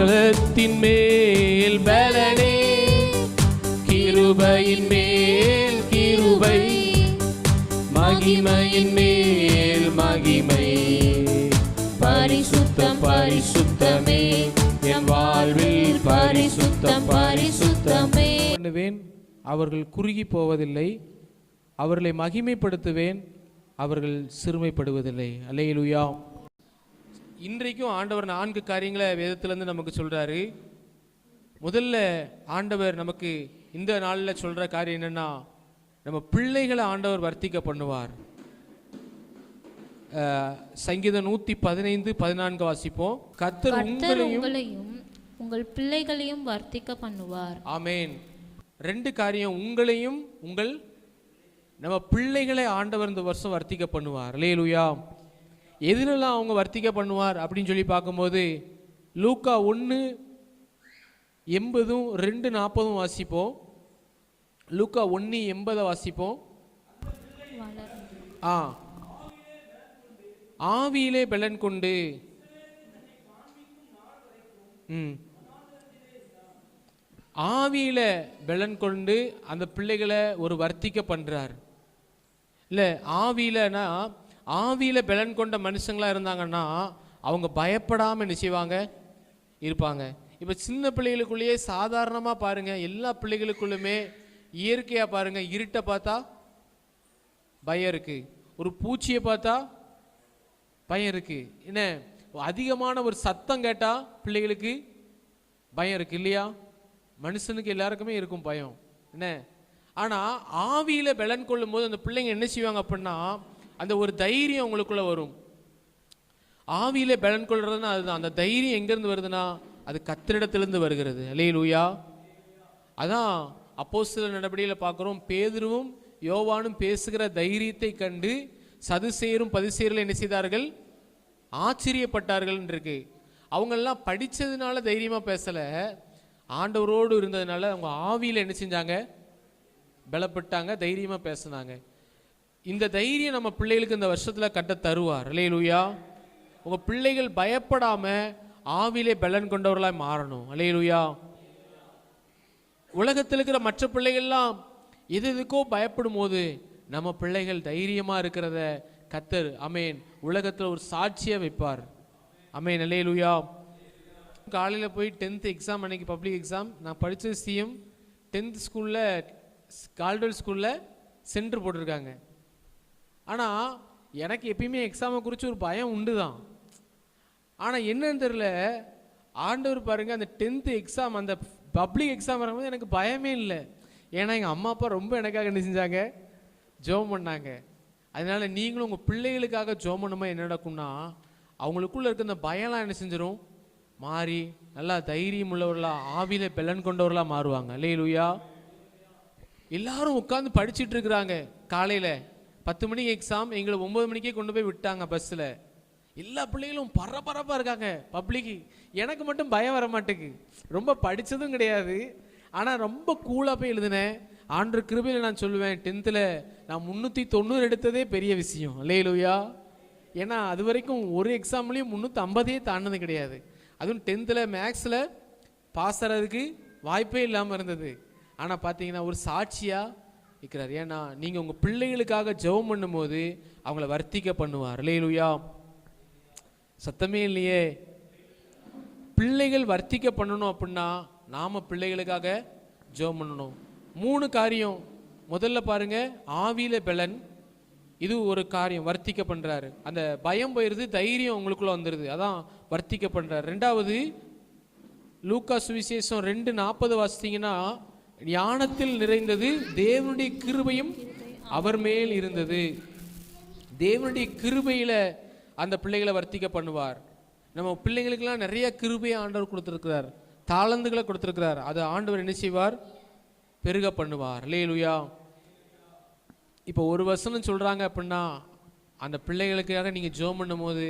பலத்தின் மேல் பலனே, கிருபையின் மேல் கிருபை, மகிமையின் மேல் மகிமை. பரிசுத்தம் பரிசுத்தமே என் வாழ்வில் பரிசுத்தம் பரிசுத்தமே. அவர்கள் குறுகி போவதில்லை, அவர்களை மகிமைப்படுத்துவேன், அவர்கள் சிறுமைப்படுவதில்லை. அல்லேலூயா. இன்றைக்கும் ஆண்டவர் 4 காரியங்களை வேதத்திலிருந்து நமக்கு சொல்றாரு. முதல்ல ஆண்டவர் நமக்கு இந்த நாளில் சொல்ற காரியம் என்னன்னா, நம்ம பிள்ளைகளை ஆண்டவர் வர்த்திக்க பண்ணுவார். சங்கீதம் 115:14 வாசிப்போம். கர்த்தர் உங்களையும் உங்கள் பிள்ளைகளையும் வர்த்திக்க பண்ணுவார். ஆமென். 2 காரியம், உங்களையும் நம்ம பிள்ளைகளை ஆண்டவர் இந்த வருஷம் வர்த்திக்க பண்ணுவார். அல்லேலூயா. எதிரெல்லாம் அவங்க வர்த்திக்க பண்ணுவார் அப்படின்னு சொல்லி பார்க்கும்போது லூக்கா 1:80, 2:40 வாசிப்போம். லூக்கா 1:80 வாசிப்போம். ஆவியிலே பலன் கொண்டு ஆவியில பலன் கொண்டு அந்த பிள்ளைகளை ஒரு வர்த்திக்க பண்றார். இல்ல ஆவியிலனா, ஆவியில பலன் கொண்ட மனுஷங்களா இருந்தாங்கன்னா அவங்க பயப்படாம என்ன செய்வாங்க, இருப்பாங்க. இப்ப சின்ன பிள்ளைகளுக்குள்ளேயே சாதாரணமா பாருங்க, எல்லா பிள்ளைகளுக்குள்ளுமே இயற்கையா பாருங்க, இருட்டை பார்த்தா பயம் இருக்கு, ஒரு பூச்சியை பார்த்தா பயம் இருக்கு, என்ன அதிகமான ஒரு சத்தம் கேட்டா பிள்ளைகளுக்கு பயம் இருக்கு இல்லையா? மனுஷனுக்கு எல்லாருக்குமே இருக்கும் பயம், என்ன? ஆனா ஆவியில பலன் கொள்ளும் போது அந்த பிள்ளைங்க என்ன செய்வாங்க அப்படின்னா, அந்த ஒரு தைரியம் உங்களுக்குள்ள வரும். ஆவியில பலன் கொள்றதுன்னா அதுதான். அந்த தைரியம் எங்கிருந்து வருதுன்னா அது கர்த்தரிடத்திலிருந்து வருகிறது. அல்லேலூயா. அதான் அப்போஸ்தலர் நடபடியில் பார்க்குறோம், பேதுருவும் யோவானும் பேசுகிற தைரியத்தை கண்டு சதுசேயரும் பரிசேயரும் என்ன செய்தார்கள், ஆச்சரியப்பட்டார்கள் இருக்கு. அவங்கெல்லாம் படித்ததுனால தைரியமாக பேசலை, ஆண்டவரோடு இருந்ததுனால அவங்க ஆவியில் என்ன செஞ்சாங்க, பலப்பட்டாங்க, தைரியமாக பேசினாங்க. இந்த தைரியம் நம்ம பிள்ளைகளுக்கு இந்த வருஷத்தில் கட்ட தருவார். அல்லேலூயா. உங்கள் பிள்ளைகள் பயப்படாம ஆவிலே பலன் கொண்டவர்களாக மாறணும். அல்லேலூயா. உலகத்தில் இருக்கிற மற்ற பிள்ளைகள்லாம் எதுக்கோ பயப்படும் போது நம்ம பிள்ளைகள் தைரியமா இருக்கிறத கர்த்தர் அமேன் உலகத்தில் ஒரு சாட்சியா வைப்பார். அமேன். அல்லேலூயா. காலையில் போய் 10th எக்ஸாம் அன்னைக்கு பப்ளிக் எக்ஸாம், நான் படித்தது சிஎம் 10th ஸ்கூலில் கால்வெல் ஸ்கூலில் சென்டர் போட்டிருக்காங்க. ஆனால் எனக்கு எப்பயுமே எக்ஸாமை குறித்து ஒரு பயம் உண்டு தான். ஆனால் என்னன்னு தெரியல, ஆண்டவர் பாருங்கள், அந்த 10th எக்ஸாம் அந்த பப்ளிக் எக்ஸாம் வரும்போது எனக்கு பயமே இல்லை. ஏன்னா எங்கள் அம்மா அப்பா ரொம்ப எனக்காக என்ன செஞ்சாங்க, ஜெபம் பண்ணாங்க. அதனால நீங்களும் உங்கள் பிள்ளைகளுக்காக ஜெபம் பண்ணும்போது என்ன நடக்கும்னா, அவங்களுக்குள்ள இருக்க இந்த பயம்லாம் என்ன செஞ்சிடும், மாறி நல்லா தைரியம் உள்ளவர்களா ஆவியில பலன் கொண்டவர்களாக மாறுவாங்க. அல்லேலூயா. எல்லாரும் உட்காந்து படிச்சுட்டு இருக்கிறாங்க. காலையில் 10 மணிக்கு எக்ஸாம், எங்களை 9 மணிக்கே கொண்டு போய் விட்டாங்க பஸ்ஸில். எல்லா பிள்ளைகளும் பரபரப்பாக இருக்காங்க பப்ளிக்கு. எனக்கு மட்டும் பயம் வர மாட்டேங்குது. ரொம்ப படித்ததும் கிடையாது, ஆனால் ரொம்ப கூலாக போய் எழுதினேன். ஆண்டவர் கிருபையில் நான் சொல்லுவேன், 10th நான் 390 எடுத்ததே பெரிய விஷயம். அல்லேலூயா. ஏன்னா அது வரைக்கும் ஒரு எக்ஸாம்லேயும் 350 தாண்டினது கிடையாது. அதுவும் 10th மேக்ஸில் பாஸ் ஆகிறதுக்கு வாய்ப்பே இல்லாமல் இருந்தது. ஆனால் பார்த்தீங்கன்னா ஒரு சாட்சியாக இருக்கிறார். ஏன்னா நீங்கள் உங்கள் பிள்ளைகளுக்காக ஜெபம் பண்ணும்போது அவங்கள வர்த்திக்க பண்ணுவார். அல்லேலூயா. சத்தமே இல்லையே. பிள்ளைகள் வர்த்திக்க பண்ணணும் அப்படின்னா நாம் பிள்ளைகளுக்காக ஜெபம் பண்ணணும். 3 காரியம். முதல்ல பாருங்க, ஆவியில பலன், இது ஒரு காரியம் வர்த்திக்க பண்றாரு. அந்த பயம் போயிருது, தைரியம் உங்களுக்குள்ள வந்துடுது, அதான் வர்த்திக்க பண்றாரு. 2வது லூக்கா சுவிசேஷம் 2:40 வாசித்தீங்கன்னா, ஞானத்தில் நிறைந்தது, தேவனுடைய கிருபையும் அவர் மேல் இருந்தது. தேவனுடைய கிருபையில அந்த பிள்ளைகளை வர்த்திக்க பண்ணுவார். நம்ம பிள்ளைங்களுக்கெல்லாம் நிறைய கிருபையை ஆண்டவர் கொடுத்துருக்கிறார், தாளந்துகளை கொடுத்துருக்கிறார். அதை ஆண்டவர் என்ன செய்வார், பெருக பண்ணுவார். அல்லேலூயா. இப்போ ஒரு வசனம் சொல்கிறாங்க அப்படின்னா அந்த பிள்ளைகளுக்காக நீங்கள் ஜெபம் பண்ணும் போது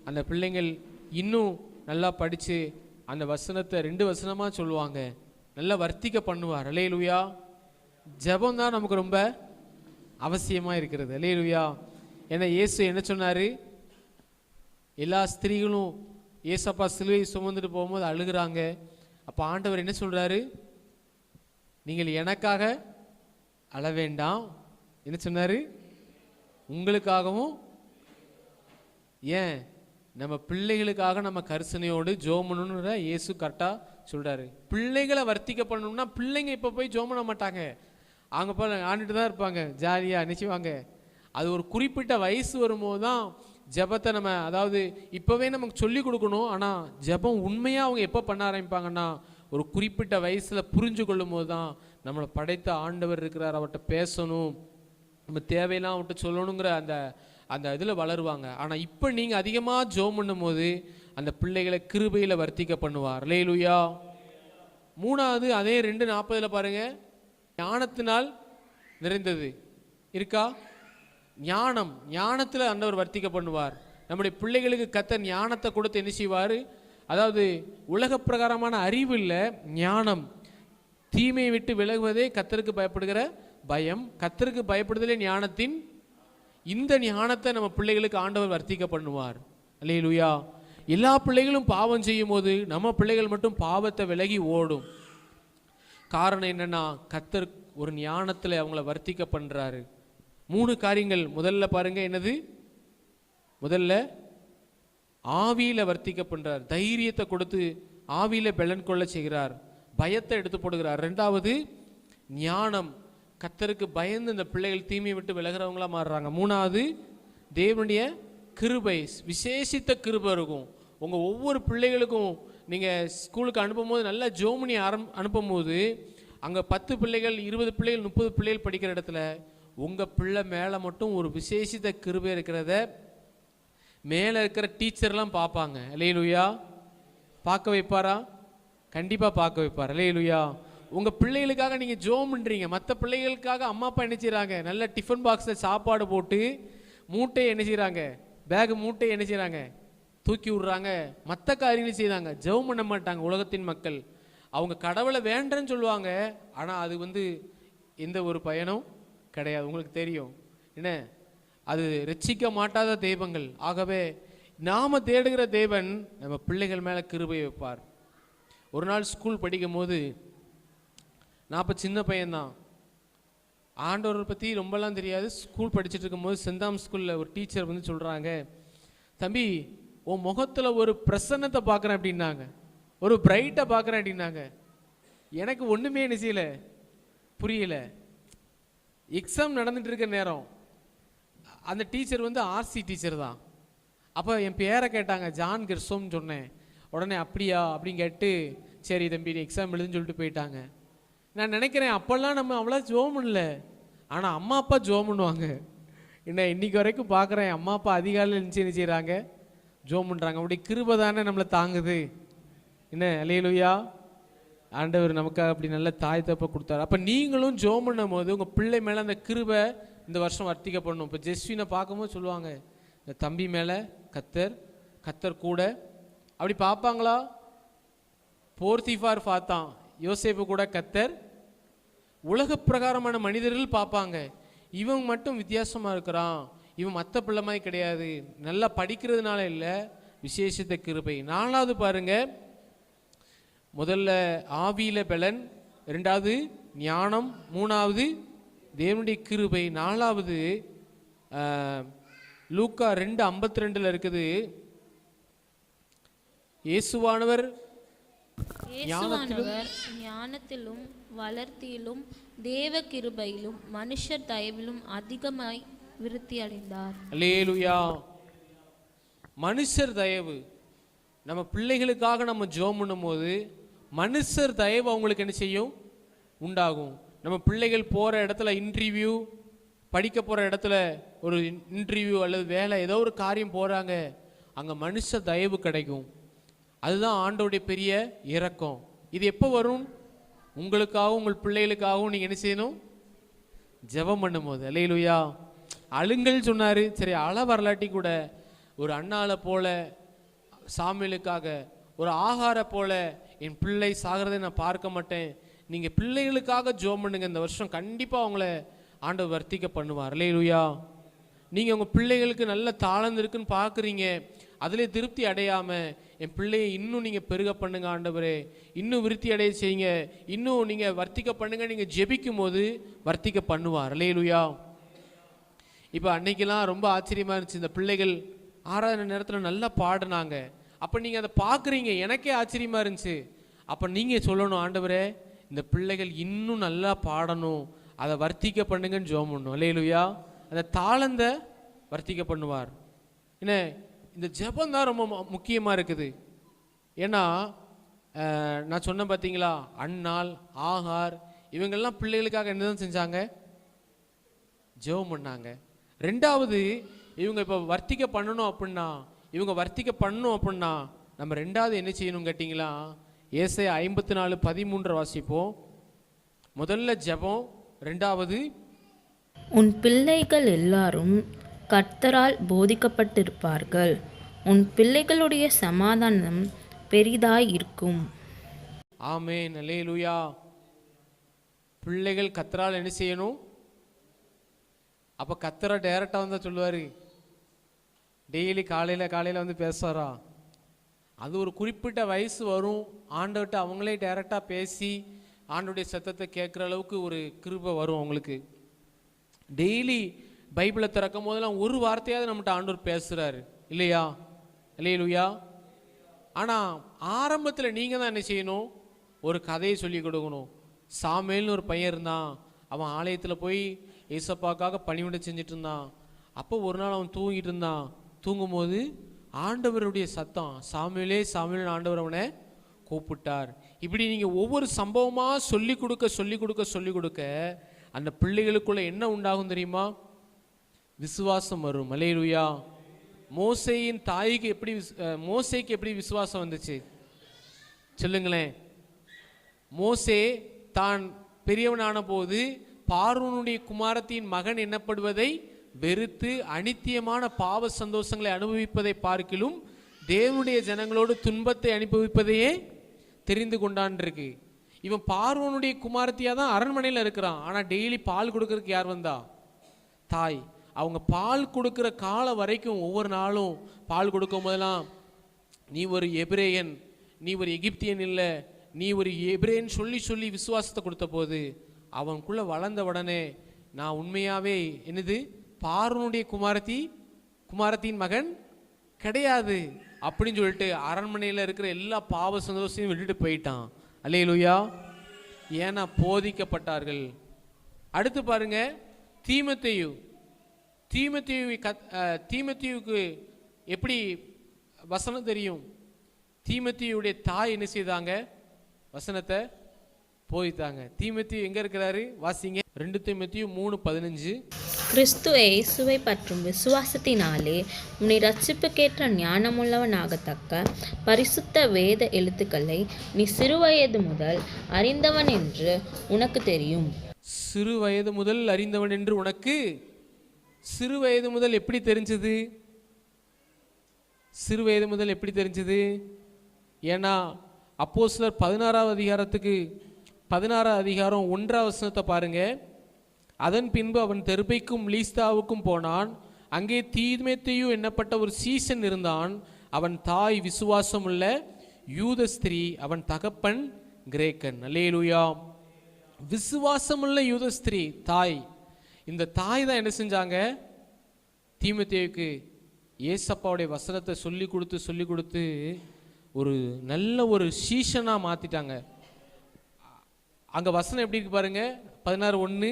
அந்த பிள்ளைங்கள் இன்னும் நல்லா படித்து அந்த வசனத்தை 2 வசனமாக சொல்லுவாங்க, நல்லா வர்த்திக்க பண்ணுவார். அல்லேலூயா. ஜெபம் தான் நமக்கு ரொம்ப அவசியமாக இருக்கிறது. அல்லேலூயா. ஏன்னா இயேசு என்ன சொன்னார், எல்லா ஸ்திரீகளும் ஏசப்பா சிலுவை சுமந்துட்டு போகும்போது அழுகிறாங்க. அப்போ ஆண்டவர் என்ன சொல்றாரு? நீங்கள் எனக்காக அழ வேண்டாம், என்ன சொன்னாரு? உங்களுக்காகவும். ஏன்? நம்ம பிள்ளைகளுக்காக நம்ம கரிசனையோடு ஜோமனுன்ற இயேசு கரெக்டாக சொல்றாரு. பிள்ளைகளை வர்த்திக்க பண்ணணும்னா பிள்ளைங்க இப்போ போய் ஜோம் பண்ண மாட்டாங்க, அவங்க போய் ஆண்டுட்டு தான் இருப்பாங்க, ஜாலியாக நினைச்சுவாங்க. அது ஒரு குறிப்பிட்ட வயசு வரும்போது தான் ஜபத்தை நம்ம, அதாவது இப்போவே நமக்கு சொல்லி கொடுக்கணும். ஆனால் ஜபம் உண்மையாக அவங்க எப்போ பண்ண ஆரம்பிப்பாங்கன்னா ஒரு குறிப்பிட்ட வயசில் புரிஞ்சு கொள்ளும் போது தான் நம்மளை படைத்த ஆண்டவர் இருக்கிறார், அவர்கிட்ட பேசணும், நம்ம தேவையெல்லாம் அவர்கிட்ட சொல்லணுங்கிற அந்த அந்த இதில் வளருவாங்க. ஆனால் இப்போ நீங்கள் அதிகமாக ஜோம் பண்ணும் போது அந்த பிள்ளைகளை கிருபையில் வர்த்திக்க பண்ணுவார். அல்லேலூயா. மூணாவது அதே 2:40 பாருங்க, ஞானத்தினால் நிறைந்தது இருக்கா? ஞானத்தில் ஆண்டவர் வர்த்திக்க பண்ணுவார். நம்முடைய பிள்ளைகளுக்கு கர்த்தர் ஞானத்தை கொடுத்து என்ன செய்வார்? அதாவது உலக பிரகாரமான அறிவு இல்லை, ஞானம். தீமையை விட்டு விலகுவதே கர்த்தருக்கு பயப்படுகிற பயம், கர்த்தருக்கு பயப்படுதலே ஞானத்தின். இந்த ஞானத்தை நம்ம பிள்ளைகளுக்கு ஆண்டவர் வர்த்திக்க பண்ணுவார். அல்லேலூயா. எல்லா பிள்ளைகளும் பாவம் செய்யும் போது நம்ம பிள்ளைகள் மட்டும் பாவத்தை விலகி ஓடும். காரணம் என்னன்னா கர்த்தர் ஒரு ஞானத்தில் அவங்கள வர்த்திக்க பண்றாரு. 3 காரியங்கள். முதல்ல பாருங்க, என்னது? முதல்ல ஆவியில வர்த்திக்க பண்றார், தைரியத்தை கொடுத்து ஆவியில பலன் கொள்ள செய்கிறார், பயத்தை எடுத்து போடுகிறார். 2வது ஞானம், கர்த்தருக்கு பயந்து இந்த பிள்ளைகள் தீமையை விட்டு விலகிறவங்களா மாறுறாங்க. 3வது தேவனுடைய கிருபை, விசேஷித்த கிருபை இருக்கும் உங்க ஒவ்வொரு பிள்ளைகளுக்கும். நீங்க ஸ்கூலுக்கு அனுப்பும் போது நல்லா ஜோமனி அனுப்பும் போது அங்க 10 பிள்ளைகள் 20 பிள்ளைகள் 30 பிள்ளைகள் படிக்கிற இடத்துல உங்க பிள்ளை மேல மட்டும் ஒரு விசேஷித்த கிருபை இருக்கிறத மேல இருக்கிற டீச்சர்லாம் பார்ப்பாங்க. அல்லேலூயா. பார்க்க வைப்பாரா? கண்டிப்பா பார்க்க வைப்பார். அல்லேலூயா. உங்க பிள்ளைகளுக்காக நீங்க ஜோம் பண்றீங்க, மற்ற பிள்ளைகளுக்காக அம்மா அப்பா என்ன செய்றாங்க? நல்ல டிஃபன் பாக்ஸ்ல சாப்பாடு போட்டு மூட்டையை என்ன செய்றாங்க? பேக் மூட்டையை என்ன செய்றாங்க? தூக்கி விடுறாங்க, மற்ற காரியங்கள் செய்றாங்க, ஜெபம் பண்ண மாட்டாங்க. உலகத்தின் மக்கள் அவங்க கடவுளை வேண்டன்னு சொல்லுவாங்க, ஆனா அது எந்த ஒரு பயனும் கிடையாது. உங்களுக்கு தெரியும் என்ன? அது ரட்சிக்க மாட்டாத தெய்வங்கள். ஆகவே நாம தேடுகிற தேவன் நம்ம பிள்ளைகள் மேல கிருபை வைப்பார். ஒரு நாள் ஸ்கூல் படிக்கும் போது, நான் அப்போ சின்ன பையன்தான், ஆண்டவரை பற்றி ரொம்பலாம் தெரியாது. ஸ்கூல் படிச்சுட்டு இருக்கும்போது செந்தாம் ஸ்கூலில் ஒரு டீச்சர் சொல்கிறாங்க, தம்பி உன் முகத்தில் ஒரு பிரசன்னத்தை பார்க்குறேன் அப்படின்னாங்க, ஒரு பிரைட்டை பார்க்குறேன் அப்படின்னாங்க. எனக்கு ஒன்றுமே என்ன செய்யலை, புரியல. எக்ஸாம் நடந்துட்டு இருக்க நேரம், அந்த டீச்சர் ஆர்சி டீச்சர் தான். அப்போ என் பேரை கேட்டாங்க, ஜான் கிர்சோம்னு சொன்னேன். உடனே அப்படியா அப்படின்னு கேட்டு, சரி தம்பி நீ எக்ஸாம் எழுதுன்னு சொல்லிட்டு போயிட்டாங்க. நான் நினைக்கிறேன் அப்போல்லாம் நம்ம அவ்வளோ ஜோம் பண்ணல, ஆனால் அம்மா அப்பா ஜோம் பண்ணுவாங்க. என்ன இன்னைக்கு வரைக்கும் பார்க்குறேன், அம்மா அப்பா அதிகாலையில் என்ன செய்கிறாங்க? ஜோம் பண்ணுறாங்க. அப்படி கிருபை தானே நம்மளை தாங்குது. என்ன அல்லேலூயா. ஆண்டவர் நமக்காக அப்படி நல்ல தாய் தப்பை கொடுத்தாரு. அப்போ நீங்களும் ஜோம் பண்ணும் போது உங்கள் பிள்ளை மேலே அந்த கிருபை இந்த வருஷம் வர்த்திக்க பண்ணணும். இப்போ ஜெஸ்வினை பார்க்கும்போது சொல்லுவாங்க, இந்த தம்பி மேலே கத்தர் கூட. அப்படி பார்ப்பாங்களா? போர்த்திஃபார் பார்த்தான், யோசேப்பு கூட கத்தர். உலக பிரகாரமான மனிதர்கள் பார்ப்பாங்க, இவன் மட்டும் வித்தியாசமா இருக்கிறான், இவன் மற்ற பிள்ளை மாதிரி கிடையாது, நல்லா படிக்கிறதுனால இல்லை, விசேஷத்த கிருபை. 4வது பாருங்க, முதல்ல ஆவியில பலன், 2வது ஞானம், 3வது தேவனுடைய கிருபை, 4வது லூக்கா 2:52 இருக்குது, இயேசுவானவர் ஞானத்திலும் வளர்த்தியிலும் தேவ கிருபையிலும் மனுஷர் தயவிலும் அதிகமாய் விருத்தி அடைந்தார். அல்லேலூயா. மனுஷர் தயவு, நம்ம பிள்ளைகளுக்காக நம்ம ஜெபம் பண்ணும்போது மனுஷர் தயவு அவங்களுக்கு என்ன செய்யும்? உண்டாகும். நம்ம பிள்ளைகள் போகிற இடத்துல இன்டர்வியூ, படிக்க போகிற இடத்துல ஒரு இன்டர்வியூ அல்லது வேலை ஏதோ ஒரு காரியம் போகிறாங்க, அங்கே மனுஷ தயவு கிடைக்கும். அதுதான் ஆண்டவருடைய பெரிய இரக்கம். இது எப்போ வரும்? உங்களுக்காகவும் உங்கள் பிள்ளைகளுக்காகவும் நீங்கள் என்ன செய்யணும்? ஜெபம் பண்ணும்போது. அல்லேலூயா. அழுங்கள் சொன்னார், சரி அழ வரலாட்டி கூட ஒரு அண்ணாலை போல சாமியலுக்காக, ஒரு ஆகார போல என் பிள்ளை சாகிறதை நான் பார்க்க மாட்டேன். நீங்கள் பிள்ளைகளுக்காக ஜெபம் பண்ணுங்க, இந்த வருஷம் கண்டிப்பாக அவங்கள ஆண்டவர் வர்த்திக்க பண்ணுவார். அல்லேலூயா. நீங்கள் உங்கள் பிள்ளைகளுக்கு நல்ல தாளந்து இருக்குன்னு பார்க்குறீங்க, அதிலே திருப்தி அடையாமல் என் பிள்ளையை இன்னும் நீங்கள் பெருக பண்ணுங்க ஆண்டவரே, இன்னும் விருத்தி அடைய செய்யுங்க, இன்னும் நீங்கள் வர்த்திக்க பண்ணுங்க, நீங்கள் ஜெபிக்கும் போது வர்த்திக்க பண்ணுவார். அல்லேலூயா. இப்போ அன்னைக்கெல்லாம் ரொம்ப ஆச்சரியமாக இருந்துச்சு, இந்த பிள்ளைகள் ஆராதனை நேரத்தில் நல்லா பாடினாங்க. அப்போ நீங்கள் அதை பார்க்குறீங்க, எனக்கே ஆச்சரியமாக இருந்துச்சு. அப்போ நீங்கள் சொல்லணும், ஆண்டவரே இந்த பிள்ளைகள் இன்னும் நல்லா பாடணும், அதை வர்த்திக்க பண்ணுங்கன்னு ஜெபம் பண்ணணும். அல்லேலூயா. அந்த தாளந்த வர்த்திக்க பண்ணுவார். என்ன, இந்த ஜெபம் தான் ரொம்ப முக்கியமாக இருக்குது. ஏன்னா நான் சொன்னேன் பார்த்தீங்களா, அன்னாள் ஆகார் இவங்கெல்லாம் பிள்ளைகளுக்காக என்னதான் செஞ்சாங்க? ஜெபம் பண்ணாங்க. ரெண்டாவது, இவங்க இப்போ வர்த்திக்க பண்ணணும் அப்படின்னா, இவங்க வர்த்திக்க பண்ணணும் அப்படின்னா நம்ம ரெண்டாவது என்ன செய்யணும் கேட்டிங்களா, ஏசாயா 54:13 வாசிப்போம். முதல்ல ஜெபம், ரெண்டாவது உன் பிள்ளைகள் எல்லாரும் கர்த்தரால் போதிக்கப்பட்டிருப்பார்கள், உன் பிள்ளைகளுடைய சமாதானம் பெரிதாய் இருக்கும். ஆமென். அல்லேலூயா. பிள்ளைகள் கர்த்தரால் என்ன செய்யணும்? அப்போ கர்த்தரை டைரக்டாக வந்தால் சொல்லுவார், டெய்லி காலையில் வந்து பேசுவாரா? அது ஒரு குறிப்பிட்ட வயசு வரும், ஆண்டவர்கிட்ட அவங்களே டைரக்டாக பேசி ஆண்டோடைய சத்தத்தை கேட்குற அளவுக்கு ஒரு கிருபை வரும் அவங்களுக்கு. டெய்லி பைபிளை திறக்கும் போதெல்லாம் ஒரு வார்த்தையாவது நம்மகிட்ட ஆண்டவர் பேசுகிறாரு இல்லையா? அல்லேலூயா. ஆனால் ஆரம்பத்தில் நீங்கள் தான் என்ன செய்யணும்? ஒரு கதையை சொல்லி கொடுக்கணும். சாமுவேல்னு ஒரு பையன் இருந்தான், அவன் ஆலயத்தில் போய் ஏசப்பாக்காக பணிவிடை செஞ்சுட்டு இருந்தான். அப்போ ஒரு நாள் அவன் தூங்கிட்டு இருந்தான். தூங்கும்போது ஆண்டவருடைய சத்தம், சாமுவேலே சாமுவேல், ஆண்டவர் அவனை கூப்பிட்டார். இப்படி நீங்கள் ஒவ்வொரு சம்பவமாக சொல்லி கொடுக்க அந்த பிள்ளைகளுக்குள்ள என்ன உண்டாகும் தெரியுமா? விசுவாசம் வரும். அல்லேலூயா. மோசேயின் தாய்க்கு மோசேக்கு எப்படி விசுவாசம் வந்துச்சு சொல்லுங்களேன். மோசே தான் பெரியவனான போது பார்வோனுடைய குமாரத்தின் மகன் என்னப்படுவதை வெறுத்து அனித்தியமான பாவ சந்தோஷங்களை அனுபவிப்பதை பார்க்கிலும் தேவனுடைய ஜனங்களோடு துன்பத்தை அனுபவிப்பதையே தெரிந்து கொண்டான் இருக்கு. இவன் பார்வோனுடைய குமாரத்தியாக தான் அரண்மனையில் இருக்கிறான். ஆனால் டெய்லி பால் கொடுக்கறதுக்கு யார் வந்தா? தாய். அவங்க பால் கொடுக்குற காலம் வரைக்கும் ஒவ்வொரு நாளும் பால் கொடுக்கும் போதெல்லாம், நீ ஒரு எபிரேயன், நீ ஒரு எகிப்தியன் இல்லை, நீ ஒரு எபிரேயன் சொல்லி விசுவாசத்தை கொடுத்த போது அவனுக்குள்ளே வளர்ந்த உடனே, நான் உண்மையாகவே என்னது பார்வோனுடைய குமாரத்தின் மகன் கிடையாது அப்படின்னு சொல்லிட்டு அரண்மனையில் இருக்கிற எல்லா பாவ சந்தோஷத்தையும் விட்டுட்டு போயிட்டான். அல்லேலூயா. ஏன்னா போதிக்கப்பட்டார்கள். அடுத்து பாருங்க, தீமோத்தேயுவுக்கு எப்படி வசனம் தெரியும்? தீமோத்தேயுடைய தாய் என்ன செய்தாங்க? வசனத்தை போதித்தாங்க. தீமோத்தேயு எங்க இருக்கிறாரு? வாசிங்க 2 தீமோத்தேயு 3:15. கிறிஸ்து இயேசுவை பற்றும் விசுவாசத்தினாலே உன்னை ரட்சிப்புக்கேற்ற ஞானமுள்ளவனாகத்தக்க பரிசுத்த வேத எழுத்துக்களை நீ சிறுவயது முதல் அறிந்தவன் என்று உனக்கு தெரியும். சிறுவயது முதல் அறிந்தவன் என்று உனக்கு. சிறுவயது முதல் எப்படி தெரிஞ்சது? சிறுவயது முதல் எப்படி தெரிஞ்சது? ஏன்னா அப்போஸ்தலர் 16 அதிகாரம் 1 வசனத்தை பாருங்க. அதன் பின்பு அவன் தெர்பைக்கும் லீஸ்தாவுக்கும் போனான். அங்கே தீமோத்தேயு என்னப்பட்ட ஒரு சீசன் இருந்தான். அவன் தாய் விசுவாசம் உள்ள யூத ஸ்திரீ, அவன் தகப்பன் கிரேக்கன். அல்லேலூயா. விசுவாசமுள்ள யூத ஸ்திரீ தாய். இந்த தாய் தான் என்ன செஞ்சாங்க? தீமோத்தேயுக்கு ஏசப்பாவுடைய வசனத்தை சொல்லி கொடுத்து ஒரு நல்ல ஒரு சீசனாக மாற்றிட்டாங்க. அங்கே வசனம் எப்படி இருக்கு பாருங்க. 16:1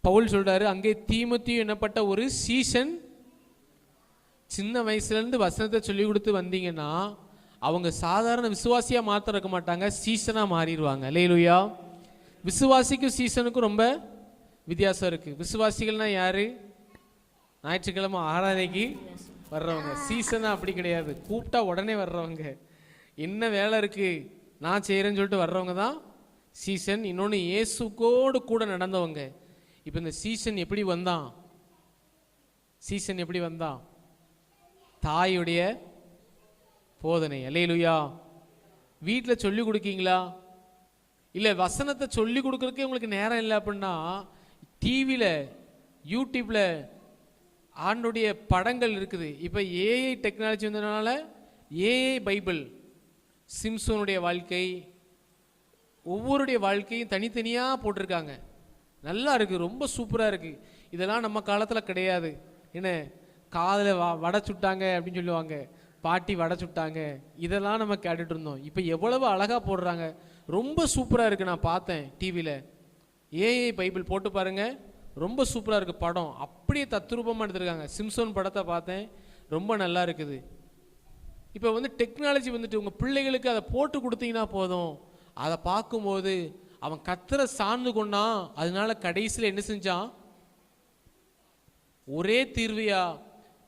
பவுல் சொல்றாரு, அங்கே தீமோத்தேயு என்னப்பட்ட ஒரு சீசன். சின்ன வயசுலேருந்து வசனத்தை சொல்லி கொடுத்து வந்தீங்கன்னா அவங்க சாதாரண விசுவாசியாக மாற்ற இருக்க மாட்டாங்க, சீசனாக மாறிடுவாங்க. அல்லேலூயா. விசுவாசிக்கும் சீசனுக்கும் ரொம்ப வித்தியாசம் இருக்குது. விசுவாசிகள்னா யாரு? ஞாயிற்றுக்கிழமை ஆராதனைக்கு வர்றவங்க. சீசனாக அப்படி கிடையாது, கூப்பிட்டா உடனே வர்றவங்க. என்ன வேலை இருக்குது நான் செய்கிறேன்னு சொல்லிட்டு வர்றவங்க தான் சீசன். இன்னொன்று இயேசுக்கோடு கூட நடந்தவங்க. இப்போ இந்த சீசன் எப்படி வந்தான்? தாயுடைய போதனை. அல்லேலூயா. வீட்டில் சொல்லி கொடுக்கீங்களா? இல்லை வசனத்தை சொல்லி கொடுக்குறதுக்கே உங்களுக்கு நேரம் இல்லை அப்படின்னா டிவியில் யூடியூப்பில் ஆண்டுடைய படங்கள் இருக்குது. இப்போ ஏஐ டெக்னாலஜி வந்ததுனால ஏஐ பைபிள், சிம்சோனுடைய வாழ்க்கை, ஒவ்வொருடைய வாழ்க்கையும் தனித்தனியாக போட்டிருக்காங்க. நல்லா இருக்குது, ரொம்ப சூப்பராக இருக்குது. இதெல்லாம் நம்ம காலத்தில் கிடையாது. என்ன காதில் வடை சுட்டாங்க அப்படின்னு சொல்லுவாங்க, பாட்டி வடை சுட்டாங்க, இதெல்லாம் நம்ம கேட்டுட்டு இருந்தோம். இப்போ எவ்வளவு அழகாக போடுறாங்க, ரொம்ப சூப்பராக இருக்குது. நான் பார்த்தேன் டிவியில், ஏஐ பைபிள் போட்டு பாருங்க, ரொம்ப சூப்பராக இருக்குது படம். அப்படியே தத்ரூபமாக எடுத்துருக்காங்க. சிம்சோன் படத்தை பார்த்தேன், ரொம்ப நல்லா இருக்குது. இப்போ வந்து டெக்னாலஜி வந்துட்டு உங்கள் பிள்ளைகளுக்கு அதை போட்டு கொடுத்தீங்கன்னா போதும், அதை பார்க்கும்போது அவன் கத்தரை சார்ந்து கொண்டான். அதனால கடைசியில் என்ன செஞ்சான், ஒரே தீர்வையா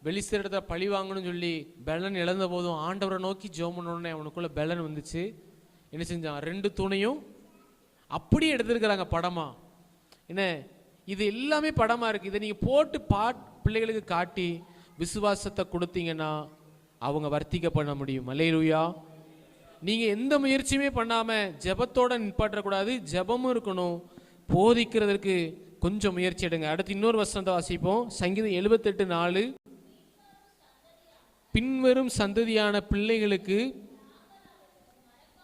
வெளிசேரத்தை பழி வாங்கணும்னு சொல்லி பெலன் இழந்த போதும் ஆண்டவரை நோக்கி ஜெபம் பண்ணோடனே அவனுக்குள்ள பெலன் வந்துச்சு. என்ன செஞ்சான், 2 தூணையும் அப்படியே எடுத்துருக்கிறாங்க படமா. என்ன இது எல்லாமே படமா இருக்கு. இதை நீங்க போட்டு பிள்ளைகளுக்கு காட்டி விசுவாசத்தை கொடுத்தீங்கன்னா அவங்க வர்த்திக்க பண்ண முடியும். அல்லேலூயா. நீங்க எந்த முயற்சியுமே பண்ணாம ஜெபத்தோட நிப்பாட்டக்கூடாது, ஜெபமும் இருக்கணும். போதிக்கிறதுக்கு கொஞ்சம் முயற்சி எடுங்க. அடுத்து இன்னொரு வசனத்தை வாசிப்போம். சங்கீதம் 78:4. பின்வரும் சந்ததியான பிள்ளைகளுக்கு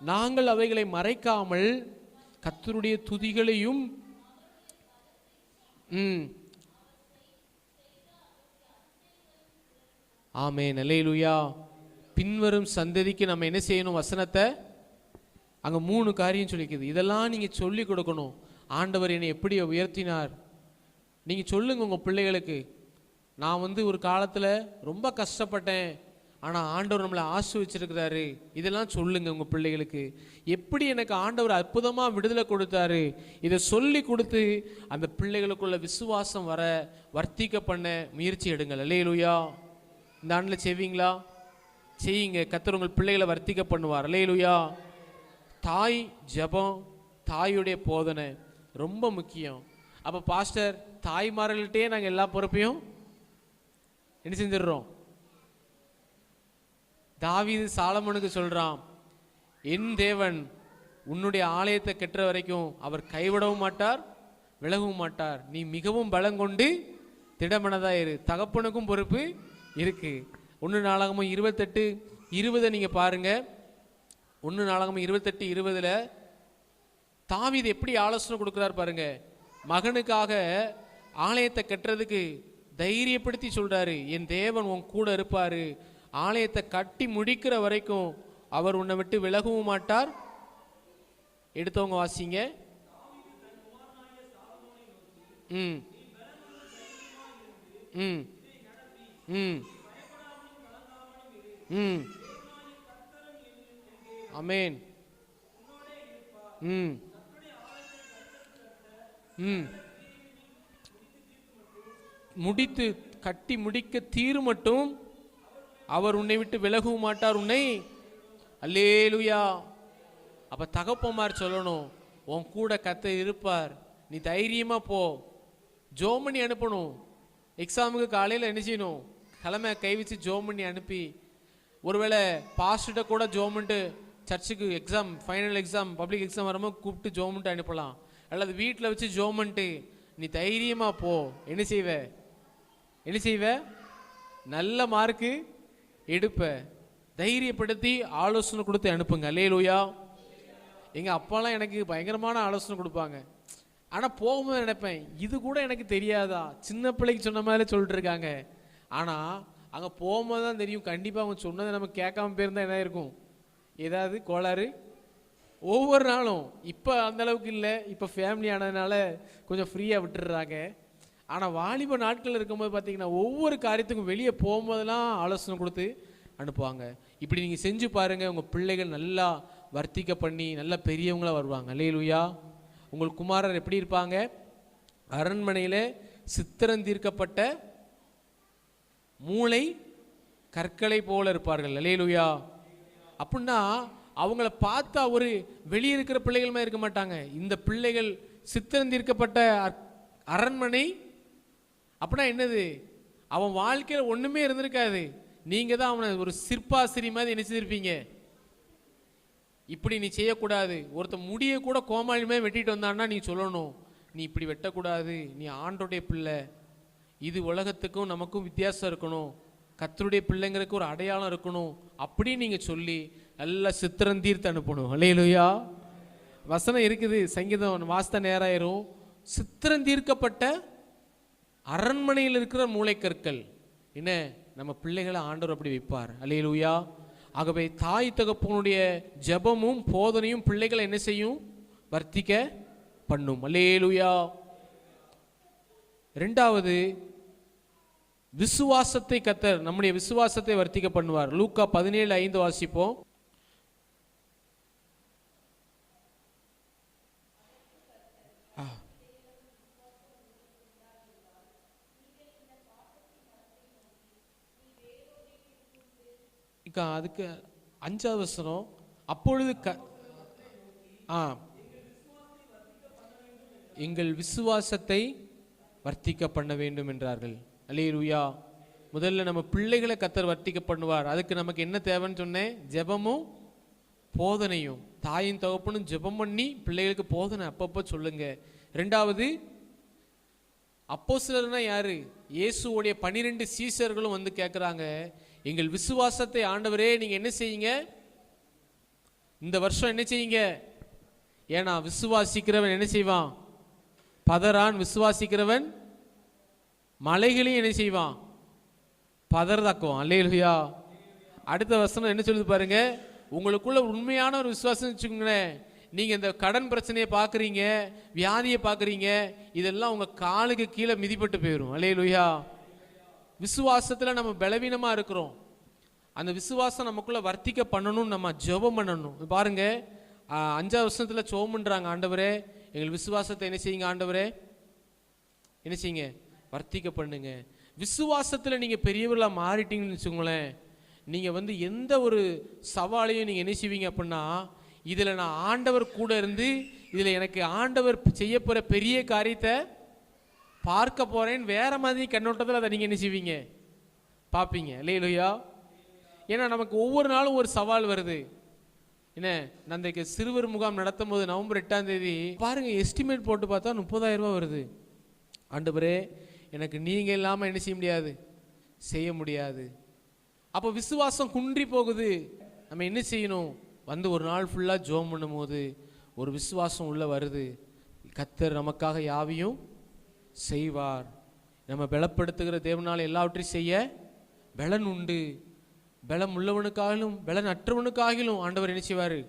நாங்கள் அவைகளை மறைக்காமல் கர்த்தருடைய துதிகளையும் ஆமென் அல்லேலூயா. பின்வரும் சந்ததிக்கு நம்ம என்ன செய்யணும், வசனத்தை அங்கே 3 காரியம் சொல்லிக்குது. இதெல்லாம் நீங்கள் சொல்லி கொடுக்கணும். ஆண்டவர் என்னை எப்படி உயர்த்தினார் நீங்கள் சொல்லுங்க உங்கள் பிள்ளைகளுக்கு. நான் வந்து ஒரு காலத்தில் ரொம்ப கஷ்டப்பட்டேன், ஆனால் ஆண்டவர் நம்மளை ஆசீர்வதிச்சிருக்கிறாரு. இதெல்லாம் சொல்லுங்க உங்கள் பிள்ளைகளுக்கு. எப்படி எனக்கு ஆண்டவர் அற்புதமாக விடுதலை கொடுத்தாரு, இதை சொல்லி கொடுத்து அந்த பிள்ளைகளுக்குள்ள விசுவாசம் வர வர்த்திக்க பண்ண முயற்சி எடுங்கள். அல்லேலூயா. இந்த ஆண்டில் செய்வீங்களா? செய்யுங்க. கர்த்தர் உங்கள் பிள்ளைகளை வர்த்திக்க பண்ணுவார். அல்லேலூயா. தாய் ஜெபம், தாயுடைய போதனை ரொம்ப முக்கியம். அப்போ பாஸ்டர், தாய்மார்கள்ட்டே நாங்கள் எல்லா பொறுப்பையும் என்ன செஞ்சிடறோம். தாவீது சாலமோனுக்கு சொல்றான், என் தேவன் உன்னுடைய ஆலயத்தை கெட்டுற வரைக்கும் அவர் கைவிடவும் மாட்டார், விலகவும் மாட்டார். நீ மிகவும் பலம் கொண்டு திடமனதா இரு. தகப்பனுக்கும் பொறுப்பு இருக்கு. 1 நாளாகமம் 28:20 நீங்க பாருங்க. 1 நாளாகமம் 28:20 தாவீது எப்படி ஆலோசனை கொடுக்கிறார் பாருங்க. மகனுக்காக ஆலயத்தை கட்டுறதுக்கு தைரியப்படுத்தி சொல்றாரு, என் தேவன் உன் கூட இருப்பாரு, ஆலயத்தை கட்டி முடிக்கிற வரைக்கும் அவர் உன்னை விட்டு விலகவும் மாட்டார். எடுத்தவங்க வாசிங்க. ம் ம் ம் ம் ஆமென். ம் ம் முடித்து கட்டி முடிக்க தீரு மட்டும் அவர் உன்னை விட்டு விலகவும் மாட்டார் உன்னை. அல்லேலூயா. அப்ப தகப்பமார் சொல்லணும், உன் கூட கர்த்தர் இருப்பார், நீ தைரியமா போ. ஜோம் பண்ணி அனுப்பணும். எக்ஸாமுக்கு காலையில் என்ன செய்யணும், கிழமை கை வச்சு ஜோம் பண்ணி அனுப்பி, ஒருவேளை பாஸ்ட்ட கூட ஜோம் பண்ணிட்டு சர்ச்சுக்கு exam, final exam, public exam வரும்போது கூப்பிட்டு ஜோம் பண்ணிட்டு அனுப்பலாம். அல்லது வீட்டில் வச்சு ஜோம் பண்ணிட்டு நீ தைரியமா போ. என்ன செய்வ, நல்ல மார்க்கு எடுப்ப. தைரியப்படுத்தி ஆலோசனை கொடுத்து அனுப்புங்க. அல்லேலூயா. எங்க அப்பாலாம் எனக்கு பயங்கரமான ஆலோசனை கொடுப்பாங்க. ஆனா போகும்போது நினைப்பேன், இது கூட எனக்கு தெரியாதா, சின்ன பிள்ளைக்கு சொன்ன மாதிரி சொல்லிட்டு இருக்காங்க. ஆனா அங்க போகும்போது தான் தெரியும், கண்டிப்பா அவங்க சொன்னதை நம்ம கேட்காம போயிருந்தா என்ன இருக்கும், ஏதாவது கோளாறு. ஒவ்வொரு நாளும் இப்போ அந்த அளவுக்கு இல்லை, இப்போ ஃபேமிலி ஆனதுனால கொஞ்சம் ஃப்ரீயாக விட்டுடுறாங்க. ஆனால் வாலிப நாட்கள் இருக்கும்போது பார்த்தீங்கன்னா ஒவ்வொரு காரியத்துக்கும் வெளியே போகும்போதெல்லாம் ஆலோசனை கொடுத்து அனுப்புவாங்க. இப்படி நீங்கள் செஞ்சு பாருங்கள், உங்கள் பிள்ளைகள் நல்லா வர்த்திக்க பண்ணி நல்ல பெரியவங்களாக வருவாங்க. அல்லேலூயா. உங்கள் குமாரர் எப்படி இருப்பாங்க, அரண்மனையில் சித்திரம் தீர்க்கப்பட்ட மூளை கற்களை போல இருப்பார்கள். அல்லேலூயா. அப்படின்னா அவங்கள பார்த்தா ஒரு வெளியே இருக்கிற பிள்ளைகளுமே இருக்க மாட்டாங்க. இந்த பிள்ளைகள் சித்திரம் தீர்க்கப்பட்ட அரண்மனை. அப்படின்னா என்னது, அவன் வாழ்க்கையில் ஒண்ணுமே இருந்திருக்காது, நீங்க தான் அவனை ஒரு சிற்பாசிரி மாதிரி நினைச்சிருப்பீங்க. இப்படி நீ செய்யக்கூடாது. ஒருத்த முடிய கூட கோமாளிமே வெட்டிட்டு வந்தான்னா நீ சொல்லணும், நீ இப்படி வெட்டக்கூடாது, நீ ஆண்டோடைய பிள்ளை. இது உலகத்துக்கும் நமக்கும் வித்தியாசம் இருக்கணும், கர்த்தருடைய பிள்ளைங்களுக்கு ஒரு அடையாளம் இருக்கணும் அப்படின்னு நீங்கள் சொல்லி நல்லா சித்திரம் தீர்த்து அனுப்பணும். அல்லேலூயா. வசனம் இருக்குது, சங்கீதம் வாஸ்த நேராயிரும், சித்திரம் தீர்க்கப்பட்ட அரண்மனையில் இருக்கிற மூளைக்கற்கள் என்ன நம்ம பிள்ளைகளை ஆண்டவர் அப்படி வைப்பார். அல்லேலூயா. ஆகவே தாய் தகப்பனுடைய ஜெபமும் போதனையும் பிள்ளைகளை என்ன செய்யும்? வர்த்திக்க பண்ணும். அல்லேலூயா. இரண்டாவது, விசுவாசத்தை கர்த்தர் நம்முடைய விசுவாசத்தை வர்த்திக்க பண்ணுவார். லூக்கா 17:5 வாசிப்போம். அதுக்கு 5வது வசனம், அப்பொழுது எங்கள் விசுவாசத்தை வர்த்திக்க பண்ண வேண்டும் என்றார்கள். அல்லேலூயா. முதல்ல நம்ம பிள்ளைகளை கர்த்தர் வர்த்திக்க பண்ணுவார். அதுக்கு நமக்கு என்ன தேவைன்னு சொன்னேன்? ஜெபமும் போதனையும். தாயின் தகப்பனும் ஜெபம் பண்ணி பிள்ளைகளுக்கு போதனை அப்பப்போ சொல்லுங்க. ரெண்டாவது, அப்போஸ்தலர்னா யாரு? இயேசுவோடைய 12 சீஷர்களும் வந்து கேட்குறாங்க, எங்கள் விசுவாசத்தை ஆண்டவரே நீங்க என்ன செய்யுங்க, இந்த வருஷம் என்ன செய்யுங்க? ஏன்னா விசுவாசிக்கிறவன் என்ன செய்வான்? பதறான். விசுவாசிக்கிறவன் மலைகளையும் என்ன செய்வான்? பதறதாக்குவான். அல்லேலூயா. அடுத்த வசனம் என்ன சொல்லுது பாருங்க, உங்களுக்குள்ள உண்மையான ஒரு விசுவாசம் வச்சுக்கோங்களேன், நீங்க இந்த கடன் பிரச்சனையை பார்க்குறீங்க, வியாதியை பார்க்குறீங்க, இதெல்லாம் உங்க காலுக்கு கீழே மிதிப்பட்டு போயிடும். அல்லேலூயா. விசுவாசத்தில் நம்ம பலவீனமாக இருக்கிறோம். அந்த விசுவாசம் நமக்குள்ள வர்த்திக்க பண்ணணும், நம்ம ஜெபம் பண்ணணும். பாருங்க 5வது வசனத்தில் ஜெபம் பண்ணுறாங்க, ஆண்டவரே எங்கள் விசுவாசத்தை என்ன செய்யுங்க, ஆண்டவரே என்ன செய்யுங்க, வர்த்திக்க பண்ணுங்க. விசுவாசத்தில் நீங்கள் பெரியவர்களாக மாறிட்டீங்கன்னு வச்சுக்கோங்களேன், நீங்கள் வந்து எந்த ஒரு சவாலையும் நீங்கள் என்ன செய்வீங்க அப்படின்னா, இதில் நான் ஆண்டவர் கூட இருந்து இதில் எனக்கு ஆண்டவர் செய்ய போகிற பெரிய காரியத்தை பார்க்க போகிறேன்னு வேற மாதிரி கண்ணோட்டத்தில் அதை நீங்கள் என்ன செய்வீங்க, பார்ப்பீங்க. அல்லேலூயா. ஏன்னா நமக்கு ஒவ்வொரு நாளும் ஒரு சவால் வருது. என்ன, அன்றைக்கு சிறுவர் முகாம் நடத்தும் போது நவம்பர் 8ஆம் தேதி பாருங்க, எஸ்டிமேட் போட்டு பார்த்தா 30,000 ரூபா வருது. ஆண்டவரே எனக்கு நீங்கள் இல்லாமல் என்ன செய்ய முடியாது, செய்ய முடியாது. அப்போ விசுவாசம் குன்றி போகுது. நம்ம என்ன செய்யணும்? வந்து ஒரு நாள் ஃபுல்லாக ஜெபம் பண்ணும் போது ஒரு விசுவாசம் உள்ள வருது. கர்த்தர் நமக்காக யாவையும் செய்வார். நம்ம பலப்படுத்துகிற தேவனால் எல்லாவற்றையும் செய்ய பலன் உண்டு. பலம் உள்ளவனுக்காகிலும் பலன் அற்றவனுக்காகிலும் ஆண்டவர் என்ன செய்வார்?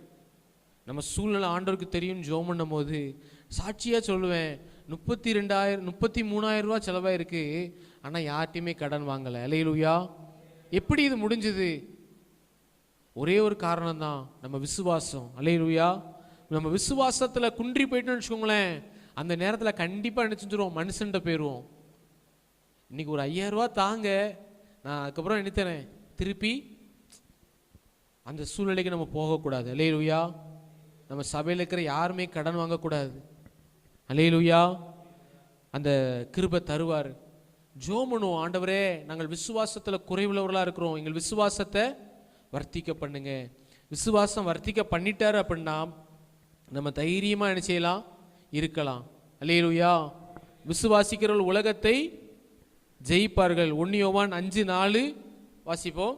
நம்ம சூழ்நிலை ஆண்டவருக்கு தெரியும். ஜெபம் பண்ணும் போது சாட்சியாக சொல்லுவேன், 33,000 ரூபா செலவாயிருக்கு, ஆனால் யார்ட்டையுமே கடன் வாங்கலை. அல்லேலூயா. எப்படி இது முடிஞ்சது? ஒரே ஒரு காரணம் தான், நம்ம விசுவாசம். அல்லேலூயா. நம்ம விசுவாசத்தில் குன்றி போயிட்டோம்னு வச்சுக்கோங்களேன், அந்த நேரத்தில் கண்டிப்பாக என்ன செஞ்சிருவோம்? மனுஷன்கிட்ட போயிடுவோம். இன்னைக்கு ஒரு 5,000 ரூபா தாங்க, நான் அதுக்கப்புறம் என்ன தரேன், திருப்பி அந்த சூழ்நிலைக்கு நம்ம போகக்கூடாது. அல்லேலூயா. நம்ம சபையில் இருக்கிற யாருமே கடன் வாங்கக்கூடாது. அல்லேலூயா. அந்த கிருபை தருவார். ஜெபம் பண்ணுவோம், ஆண்டவரே நாங்கள் விசுவாசத்தில் குறைவுள்ளவர்களாக இருக்கிறோம், எங்கள் விசுவாசத்தை வர்த்திக்க பண்ணுங்க. விசுவாசம் வர்த்திக்க பண்ணிட்டாரு அப்படின்னா நம்ம தைரியமாக என்ன செய்யலாம், இருக்கலாம். அல்லேலூயா. விசுவாசிக்கிறவர்கள் உலகத்தை ஜெயிப்பார்கள். 1 யோவான் 5:4 வாசிப்போம்.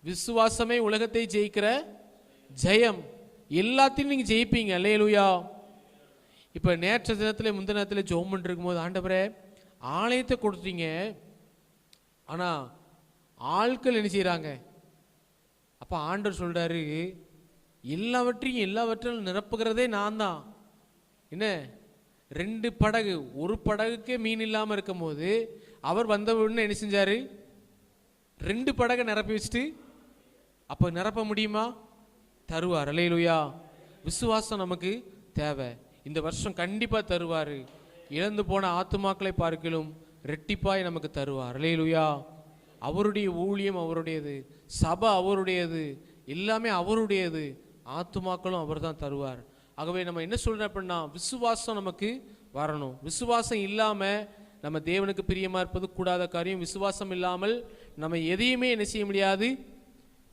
விசுவாசமே உலகத்தை ஜெயிக்கிற ஜெயம். எல்லாத்தையும் நீங்கள் ஜெயிப்பீங்க. அல்லேலூயா. இப்போ நேற்று தினத்தில் முந்தின நேரத்தில் ஜெபம் பண்ணிட்டு இருக்கும்போது, ஆண்டவரே ஆலயத்தை கொடுத்தீங்க, ஆனால் ஆட்கள் என்ன செய்கிறாங்க? அப்போ ஆண்டவர் சொல்கிறாரு, எல்லாவற்றையும் நிரப்புகிறதே நான் தான். என்ன, 2 படகு, ஒரு படகுக்கே மீன் இல்லாமல் இருக்கும் போது அவர் வந்த உடனே என்ன செஞ்சார்? 2 படகை நிரப்பி வச்சுட்டு, அப்போ நிரப்ப முடியுமா? தருவார். அல்லேலூயா. விசுவாசம் நமக்கு தேவை. இந்த வருஷம் கண்டிப்பாக தருவார். இழந்து போன ஆத்துமாக்களை பார்க்கலும் ரெட்டிப்பாய் நமக்கு தருவார். அல்லேலூயா. அவருடைய ஊழியம் அவருடையது, சபை அவருடையது, எல்லாமே அவருடையது. ஆத்துமாக்களும் அவர் தான் தருவார். ஆகவே நம்ம என்ன சொல்கிறோம் அப்படின்னா, விசுவாசம் நமக்கு வரணும். விசுவாசம் இல்லாமல் நம்ம தேவனுக்கு பிரியமாக இருப்பது கூடாத காரியம். விசுவாசம் இல்லாமல் நம்ம எதையுமே என்ன செய்ய முடியாது,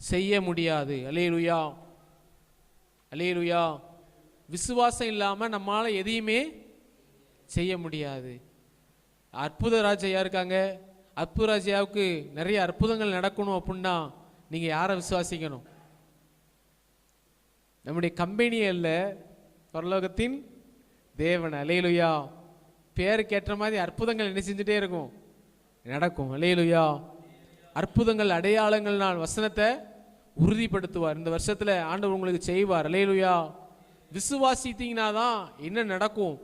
செய்ய முடியாது. அல்லேலூயா. அல்லேலூயா. விசுவாசம் இல்லாமல் நம்மால் எதையுமே செய்ய முடியாது. அற்புத ராஜையா இருக்காங்க. அற்புத ராஜையாவுக்கு நிறைய அற்புதங்கள் நடக்கணும் அப்படின்னா நீங்க யாரை விசுவாசிக்கணும்? நம்முடைய கம்பெனி அல்ல, பரலோகத்தின் தேவன். அல்லேலூயா. பேருக்கு ஏற்ற மாதிரி அற்புதங்கள் என்ன செஞ்சுட்டே இருக்கும், நடக்கும். அல்லேலூயா. அற்புதங்கள் அடையாளங்கள் நான் வசனத்தை உறுதிப்படுத்துவார். இந்த வருஷத்துல ஆண்டவர் உங்களுக்கு செய்வார். அல்லேலூயா. விசுவாசித்தீங்கன்னா தான் என்ன நடக்கும்,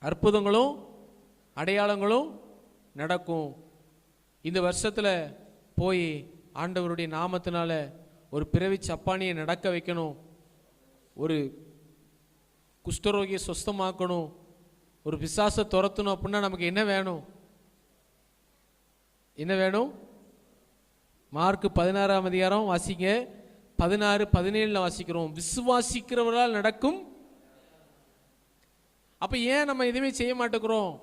அற்புதங்களும் அடையாளங்களும் நடக்கும். இந்த வருஷத்துல போய் ஆண்டவருடைய நாமத்தினால ஒரு பிறவி சப்பானியை நடக்க வைக்கணும், ஒரு குஷ்டரோகியை சொஸ்தமாக்கணும், ஒரு பிசாசை துரத்தணும் அப்படின்னா நமக்கு என்ன வேணும்? என்ன வேணும்? மார்க் 16ஆம் அதிகாரம் வாசிங்க, 16-17 வாசிக்கிறோம். விசுவாசிக்கிறவரால் நடக்கும். அப்ப ஏன் நம்ம எதுவுமே செய்ய மாட்டேங்கிறோம்?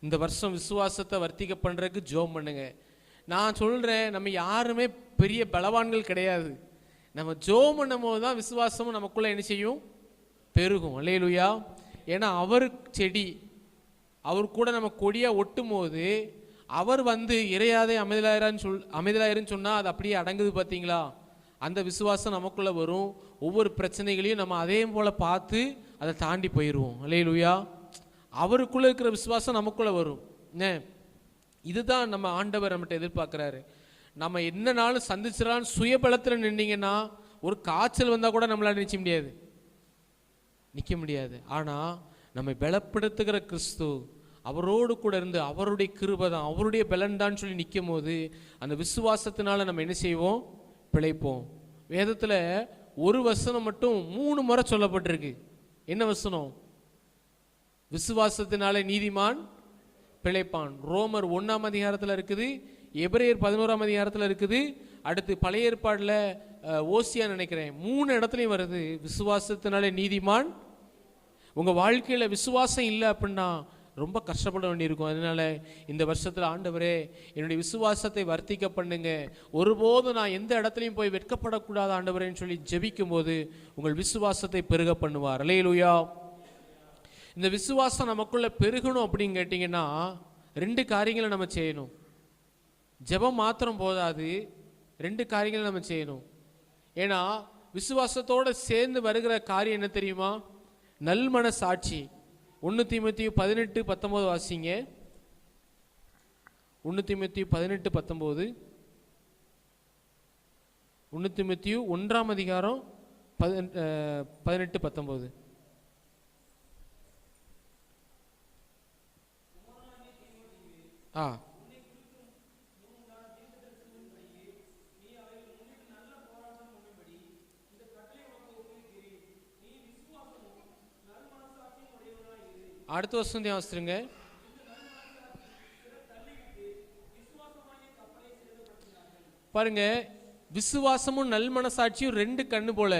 இந்த வருஷம் விசுவாசத்தை வர்த்திக்க பண்றதுக்கு ஜெபம் பண்ணுங்க. நான் சொல்றேன், நம்ம யாருமே பெரிய பலவான்கள் கிடையாது. நம்ம ஜெபம் பண்ணும் போது தான் விசுவாசமும் நமக்குள்ள என்ன செய்யும், பெருகும். அல்லேலூயா. ஏன்னா அவர் செடி, அவர் கூட நம்ம கொடியா ஒட்டும் போது அவர் வந்து இறையாதே அமைதலாயிரன்னு சொன்னா அது அப்படியே அடங்குது. பார்த்தீங்களா? அந்த விசுவாசம் நமக்குள்ள வரும். ஒவ்வொரு பிரச்சனைகளையும் நம்ம அதே போல பார்த்து அதை தாண்டி போயிடுவோம். அல்லேலூயா. அவருக்குள்ள இருக்கிற விசுவாசம் நமக்குள்ள வரும். இதுதான் நம்ம ஆண்டவர் நம்மகிட்ட எதிர்பார்க்கிறாரு. நம்ம என்ன நாளும் சந்திச்சிடலாம் சுயபலத்தில் நின்னீங்கன்னா ஒரு காய்ச்சல் வந்தா கூட நம்மளால நிற்க முடியாது. ஆனா நம்மை பலப்படுத்துகிற கிறிஸ்து அவரோடு கூட இருந்து அவருடைய கிருபை தான், அவருடைய பலன் தான் சொல்லி நிற்கும் போது அந்த விசுவாசத்தினால நம்ம என்ன செய்வோம், பிழைப்போம். வேதத்துல ஒரு வசனம் மட்டும் 3 முறை சொல்லப்பட்டிருக்கு. என்ன வசனம்? விசுவாசத்தினாலே நீதிமான் பிழைப்பான். ரோமர் 1ஆம் அதிகாரத்தில் இருக்குது, எபிரேயர் 11ஆம் அதிகாரத்தில் இருக்குது, அடுத்து பழைய ஏற்பாடுல ஓசியா நினைக்கிறேன் 3 இடத்துலையும் வருது. விசுவாசத்தினாலே நீதிமான். உங்க வாழ்க்கையில விசுவாசம் இல்லை அப்படின்னா ரொம்ப கஷ்டப்பட வேண்டியிருக்கும். அதனால இந்த வருஷத்துல ஆண்டவரே என்னுடைய விசுவாசத்தை வர்த்திக்க பண்ணுங்க, ஒருபோதும் நான் எந்த இடத்துலையும் போய் வெட்கப்படக்கூடாது ஆண்டவரேன்னு சொல்லி ஜெபிக்கும் போது உங்கள் விசுவாசத்தை பெருக பண்ணுவார். அல்லேலூயா. இந்த விசுவாசம் நமக்குள்ள பெருகணும் அப்படின்னு கேட்டீங்கன்னா 2 காரியங்களை நம்ம செய்யணும். ஜெபம் மாத்திரம் போதாது, 2 காரியங்களை நம்ம செய்யணும். ஏன்னா விசுவாசத்தோட சேர்ந்து வருகிற காரியம் என்ன தெரியுமா? நல்மன சாட்சி. 1 தீமோத்தேயு 18-19 வாசிங்க. 1 தீமோத்தேயு 18-19. 1 தீமோத்தேயு 1ஆம் அதிகாரம் 18-19. அடுத்த வருஷம் வாசிருங்க. பாருங்க, விசுவாசமும் நல்மனசாட்சியும் 2 கண்ணு போல,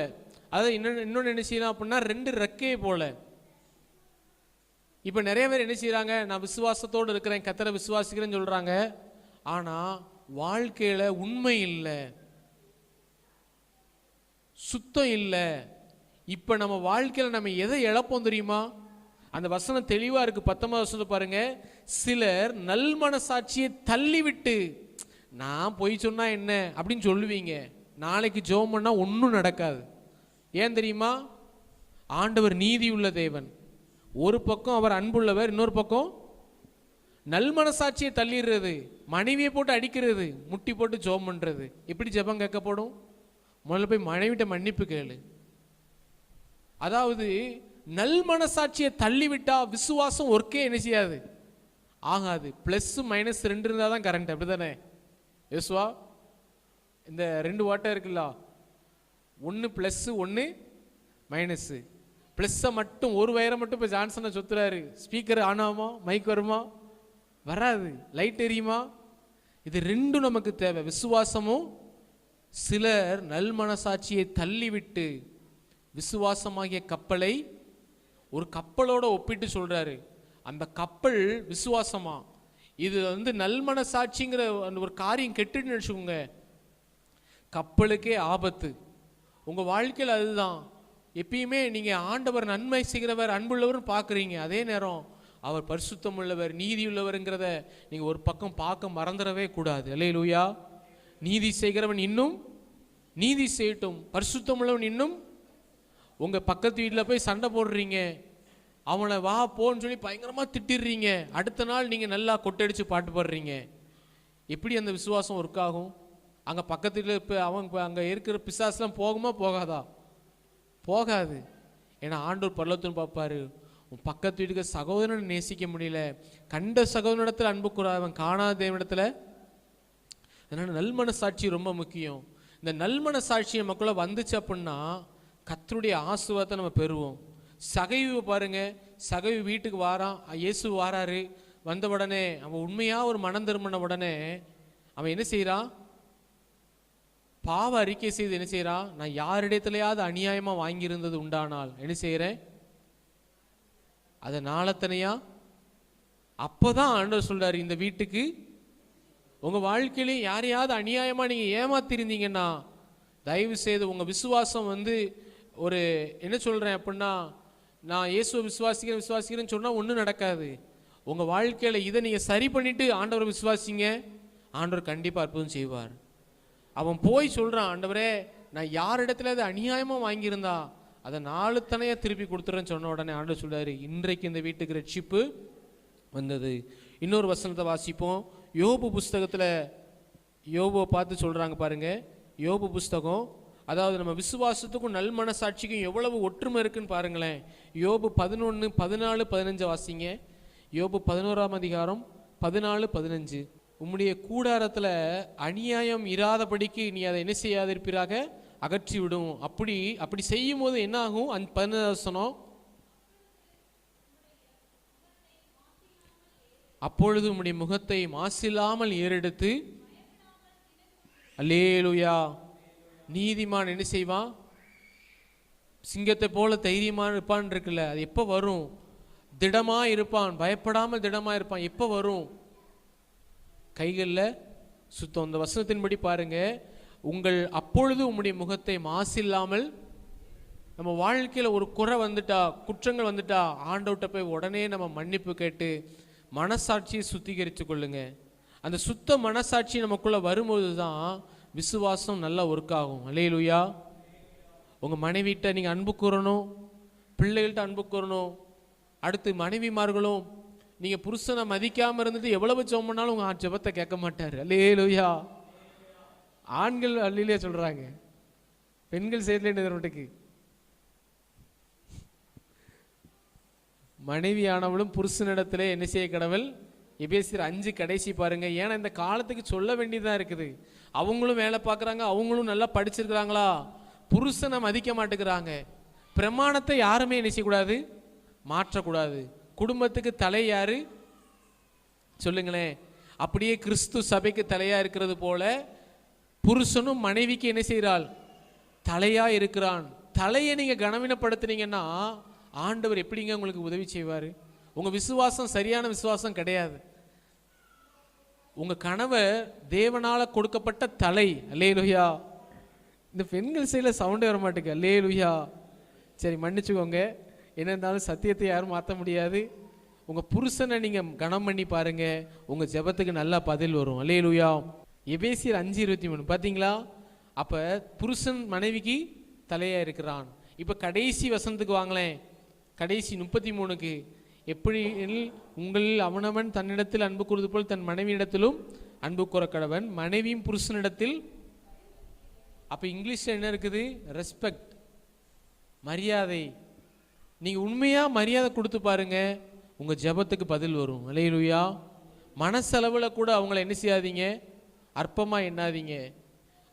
அதாவது இன்னொன்னு என்ன செய்யலாம் அப்படின்னா 2 ரெக்கையை போல. இப்ப நிறைய பேர் என்ன செய்யறாங்க, நான் விசுவாசத்தோடு இருக்கிறேன், கர்த்தரை விசுவாசிக்கிறேன்னு சொல்றாங்க. ஆனா வாழ்க்கையில உண்மை இல்லை, சுத்தம் இல்லை. இப்ப நம்ம வாழ்க்கையில நம்ம எதை இழப்போம் தெரியுமா? அந்த வசனம் தெளிவா இருக்கு. 19 வருஷத்தை பாருங்க. சிலர் நல்மனசாட்சியை தள்ளிவிட்டு, நான் பொய் சொன்னா என்ன அப்படின்னு சொல்லுவீங்க, நாளைக்கு ஜெபம் பண்ணா ஒன்றும் நடக்காது. ஏன் தெரியுமா? ஆண்டவர் நீதி உள்ள தேவன். ஒரு பக்கம் அவர் அன்புள்ளவர், இன்னொரு பக்கம் நல்மனசாட்சியை தள்ளிடுறது, மனைவியை போட்டு அடிக்கிறது, முட்டி போட்டு ஜெபம் பண்றது. எப்படி ஜெபம் கேட்கப்படும்? முதல்ல போய் மனைவிட்ட மன்னிப்பு கேளு. அதாவது நல்மனசாட்சியை தள்ளிவிட்டா விசுவாசம் ஒர்க்கே என்ன செய்யாது, ஆகாது. பிளஸ் மைனஸ் 2 இருந்தால் தான் கரண்ட். அப்படிதானே யோசுவா? இந்த 2 வாட்டர் இருக்குல்ல, 1 பிளஸ் 1 மைனஸ். பிளஸ்ஸை மட்டும் ஒரு வயரை மட்டும் இப்போ ஜான்சனை சொத்துறாரு, ஸ்பீக்கர் ஆன் ஆகுமா, மைக் வருமா? வராது. லைட் எரியுமா? இது 2 நமக்கு தேவை, விசுவாசமும். சிலர் நல்மனசாட்சியை தள்ளிவிட்டு விசுவாசமாகிய கப்பலை ஒரு கப்பலோட ஒப்பிட்டு சொல்றாரு. அந்த கப்பல் விசுவாசமா. இது வந்து நல்மனசாட்சிங்கிற அந்த ஒரு காரியம் கெட்டுன்னு நினைச்சுக்கோங்க, கப்பலுக்கே ஆபத்து. உங்க வாழ்க்கையில் அதுதான். எப்பயுமே நீங்க ஆண்டவர் நன்மை செய்கிறவர் அன்புள்ளவர் பார்க்குறீங்க, அதே நேரம் அவர் பரிசுத்தம் உள்ளவர், நீதி உள்ளவர்ங்கிறத நீங்க ஒரு பக்கம் பார்க்க மறந்துடவே கூடாது. அல்லேலூயா. நீதி செய்கிறவன் இன்னும் நீதி செய்யட்டும், பரிசுத்தம் உள்ளவன் இன்னும். உங்க பக்கத்து வீட்டில் போய் சண்டை போடுறீங்க, அவனை வா போன்னு சொல்லி பயங்கரமா திட்டிடுறீங்க, அடுத்த நாள் நீங்க நல்லா கொட்டடிச்சு பாட்டு பாடுறீங்க. எப்படி அந்த விசுவாசம் ஒர்க் ஆகும்? அங்க பக்கத்து வீட்டில் அவங்க அங்க இருக்கிற பிசாசுலாம் போகுமா போகாதா? போகாது. ஏன்னா ஆண்டவர் பரலோகத்தில் பார்ப்பாரு, உன் பக்கத்து வீட்டுக்கு சகோதரனை நேசிக்க முடியல, கண்ட சகோதரனிடத்தில் அன்பு கூறாதவன் காணாத தேவனிடத்துல. அதனால நல்மனசாட்சி ரொம்ப முக்கியம். இந்த நல்மனசாட்சி நமக்குள்ள வந்துச்சு அப்படின்னா கர்த்தருடைய ஆசீர்வாதத்தை நம்ம பெறுவோம். சகைவு பாருங்க, சகைவு வீட்டுக்கு வாரான், இயேசு வாராரு, வந்த உடனே அவன் உண்மையா ஒரு மனம் திரும்பின உடனே அவன் என்ன செய்யறான்? பாவ அறிக்கை செய்து என்ன செய்யறான்? நான் யாரிடத்திலேயாவது அநியாயமா வாங்கியிருந்தது உண்டானால் என்ன செய்யறேன்? அதை நாளத்தனையா. அப்போதான் ஆண்டவர் சொல்றாரு, இந்த வீட்டுக்கு உங்க வாழ்க்கையிலையும் யாரையாவது அநியாயமா நீங்க ஏமாத்திருந்தீங்கன்னா தயவு செய்து உங்க விசுவாசம் ஒரு என்ன சொல்றேன் அப்படின்னா, நான் இயேசுவை விசுவாசிக்கிறேன்னு சொன்னா ஒன்றும் நடக்காது. உங்க வாழ்க்கையில இதை நீங்க சரி பண்ணிட்டு ஆண்டவரை விசுவாசிங்க, ஆண்டவர் கண்டிப்பா அற்புதம் செய்வார். அவன் போய் சொல்றான், ஆண்டவரே நான் யாரிடத்துல அது அநியாயமா வாங்கியிருந்தா அதை நாளுத்தனையா திருப்பி கொடுத்துறேன்னு சொன்ன உடனே ஆண்டவர் சொல்றாரு, இன்றைக்கு இந்த வீட்டுக்கு ரட்சிப்பு வந்தது. இன்னொரு வசனத்தை வாசிப்போம். யோபு புஸ்தகத்துல யோபுவை பார்த்து சொல்றாங்க பாருங்க. யோபு புஸ்தகம், அதாவது நம்ம விசுவாசத்துக்கும் நல் மனசாட்சிக்கும் எவ்வளவு ஒற்றுமை இருக்குன்னு பாருங்களேன். யோபு 11, 14, 15 வாசிங்க. யோபு 11ஆம் அதிகாரம் 14, 15. உம்முடைய கூடாரத்துல அநியாயம் இராதபடிக்கு நீ அதை என்ன செய்யாதிருப்பீராக, அகற்றி விடும். அப்படி செய்யும் போது என்ன ஆகும்? 15 வசனம், அப்பொழுது உம்முடைய முகத்தை மாசில்லாமல் ஏறெடுத்து. அல்லேலூயா. நீதிமான் என்ன செய்வான்? சிங்கத்தை போல தைரியமான இருப்பான் இருக்குல்ல, அது எப்போ வரும்? திடமா இருப்பான், பயப்படாமல் திடமா இருப்பான். எப்போ வரும்? கைகளில் சுத்தம். இந்த வசனத்தின்படி பாருங்க, அப்பொழுது உம்முடைய முகத்தை மாசில்லாமல். நம்ம வாழ்க்கையில் ஒரு குறை வந்துட்டா, குற்றங்கள் வந்துட்டா, ஆண்டவர்கிட்ட போய் உடனே நம்ம மன்னிப்பு கேட்டு மனசாட்சியை சுத்திகரித்து கொள்ளுங்க. அந்த சுத்த மனசாட்சி நமக்குள்ள வரும்போது தான் விசுவாசம் நல்லா ஒர்க் ஆகும். அல்லேலூயா. உங்க மனைவிட்ட நீங்க அன்பு கூறணும், பிள்ளைகள்கிட்ட அன்பு கூறணும். அடுத்து மனைவிமார்களும், நீங்க புருஷனை மதிக்காம இருந்துட்டு எவ்வளவு ஜெபம் பண்ணாலும் உங்க ஜெபத்தை கேட்க மாட்டாரு. அல்லேலூயா. ஆண்கள் அல்லேலூயா சொல்றாங்க, பெண்கள் செய்யலேன்னு. மனைவியானவளும் புருஷனிடத்திலே என்ன செய்ய கடவுள்? எபேசியர் 5 கடைசி பாருங்க. ஏன்னா இந்த காலத்துக்கு சொல்ல வேண்டியதான் இருக்குது. அவங்களும் வேலை பார்க்குறாங்க, அவங்களும் நல்லா படிச்சிருக்கிறாங்களா, புருஷனை மதிக்க மாட்டேங்கிறாங்க. பிரமாணத்தை யாருமே என்ன செய்யக்கூடாது? மாற்றக்கூடாது. குடும்பத்துக்கு தலை யாரு சொல்லுங்களேன்? அப்படியே கிறிஸ்து சபைக்கு தலையா இருக்கிறது போல புருஷனும் மனைவிக்கு என்ன செய்கிறாள்? தலையா இருக்கிறான். தலையை நீங்க கனவீனப்படுத்துனீங்கன்னா ஆண்டவர் எப்படிங்க உங்களுக்கு உதவி செய்வார்? உங்க விசுவாசம் சரியான விசுவாசம் கிடையாது. உங்க கணவர் தேவனால கொடுக்கப்பட்ட தலை. அல்லேலூயா. இந்த பெண்கள் சைடில் சவுண்டே வர மாட்டேங்க. அல்லேலூயா. சரி, மன்னிச்சுக்கோங்க. என்ன இருந்தாலும் சத்தியத்தை யாரும் மாற்ற முடியாது. உங்க புருஷனை நீங்க கனம் பண்ணி பாருங்க, உங்க ஜெபத்துக்கு நல்லா பதில் வரும். அல்லேலூயா. எபேசியர் 5:23 பார்த்தீங்களா? அப்ப புருஷன் மனைவிக்கு தலையா இருக்கிறான். இப்ப கடைசி வசனத்துக்கு வாங்களேன். கடைசி 33க்கு, எப்படி உங்களில் அவனவன் தன்னிடத்தில் அன்பு கூறுவது போல் தன் மனைவியிடத்திலும் அன்பு கூற கடவன், மனைவியும் புருஷனிடத்தில். அப்ப இங்கிலீஷ்ல என்ன இருக்குது? ரெஸ்பெக்ட், மரியாதை. நீங்க உண்மையா மரியாதை கொடுத்து பாருங்க, உங்க ஜெபத்துக்கு பதில் வரும். அல்லேலூயா. மனசளவுல கூட அவங்கள என்ன செய்யாதீங்க? அற்பமா எண்ணாதீங்க.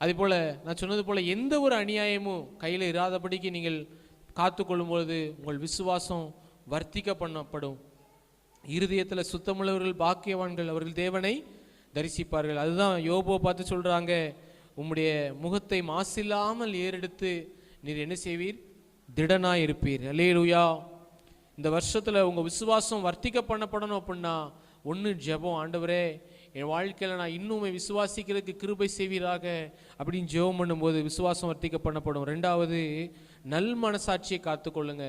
அதே போல நான் சொன்னது போல எந்த ஒரு அநியாயமும் கையில் இராதபடிக்கு நீங்கள் காத்துக்கொள்ளும் பொழுது உங்கள் விசுவாசம் வர்த்திக்க பண்ணப்படும். இருதயத்தில் சுத்தமுள்ளவர்கள் பாக்கியவான்கள், அவர்கள் தேவனை தரிசிப்பார்கள். அதுதான் யோபுவை பார்த்து சொல்றாங்க, உம்முடைய முகத்தை மாசில்லாமல் ஏறெடுத்து நீர் என்ன செய்வீர்? திடனாய் இருப்பீர். அல்லேலூயா. இந்த வருஷத்துல உங்க விசுவாசம் வர்த்திக்க பண்ணப்படணும் அப்படின்னா ஒன்று ஜெபம். ஆண்டவரே, என் வாழ்க்கையில் நான் இன்னுமே விசுவாசிக்கிறதுக்கு கிருபை செய்வீராக அப்படின்னு ஜெபம் பண்ணும்போது விசுவாசம் வர்த்திக்க பண்ணப்படும். ரெண்டாவது, நல் மனசாட்சியை காத்துக்கொள்ளுங்க.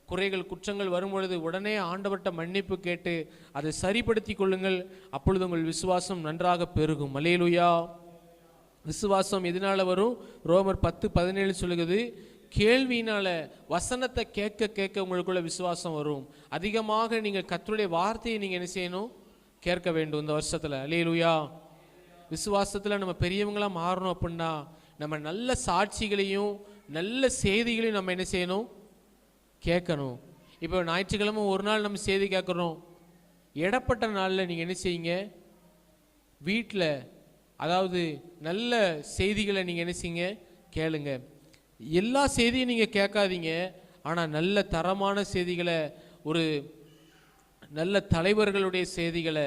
குறைகள் குற்றங்கள் வரும் பொழுது உடனே ஆண்டவர்கிட்ட மன்னிப்பு கேட்டு அதை சரிப்படுத்தி கொள்ளுங்கள். அப்பொழுது உங்கள் விசுவாசம் நன்றாக பெருகும். அல்லேலூயா. விசுவாசம் எதனால வரும்? ரோமர் 10:17 சொல்லுகிறது, கேள்வியினால வசனத்தை கேட்க கேட்க உங்களுக்குள்ள விசுவாசம் வரும். அதிகமாக நீங்கள் கர்த்தருடைய வார்த்தையை நீங்கள் என்ன செய்யணும்? கேட்க வேண்டும் இந்த வருஷத்துல. அல்லேலூயா. விசுவாசத்துல நம்ம பெரியவங்களா மாறணும் அப்படின்னா நம்ம நல்ல சாட்சிகளையும் நல்ல செய்திகளையும் நம்ம என்ன செய்யணும்? கேட்கணும். இப்போ ஞாயிற்றுக்கிழமை ஒரு நாள் நம்ம செய்தி கேட்குறோம். இடப்பட்ட நாளில் நீங்கள் என்ன செய்யுங்க? வீட்டில் அதாவது நல்ல செய்திகளை நீங்கள் என்ன செய்யுங்க? கேளுங்க. எல்லா செய்தியும் நீங்கள் கேட்காதீங்க. ஆனால் நல்ல தரமான செய்திகளை, ஒரு நல்ல தலைவர்களுடைய செய்திகளை,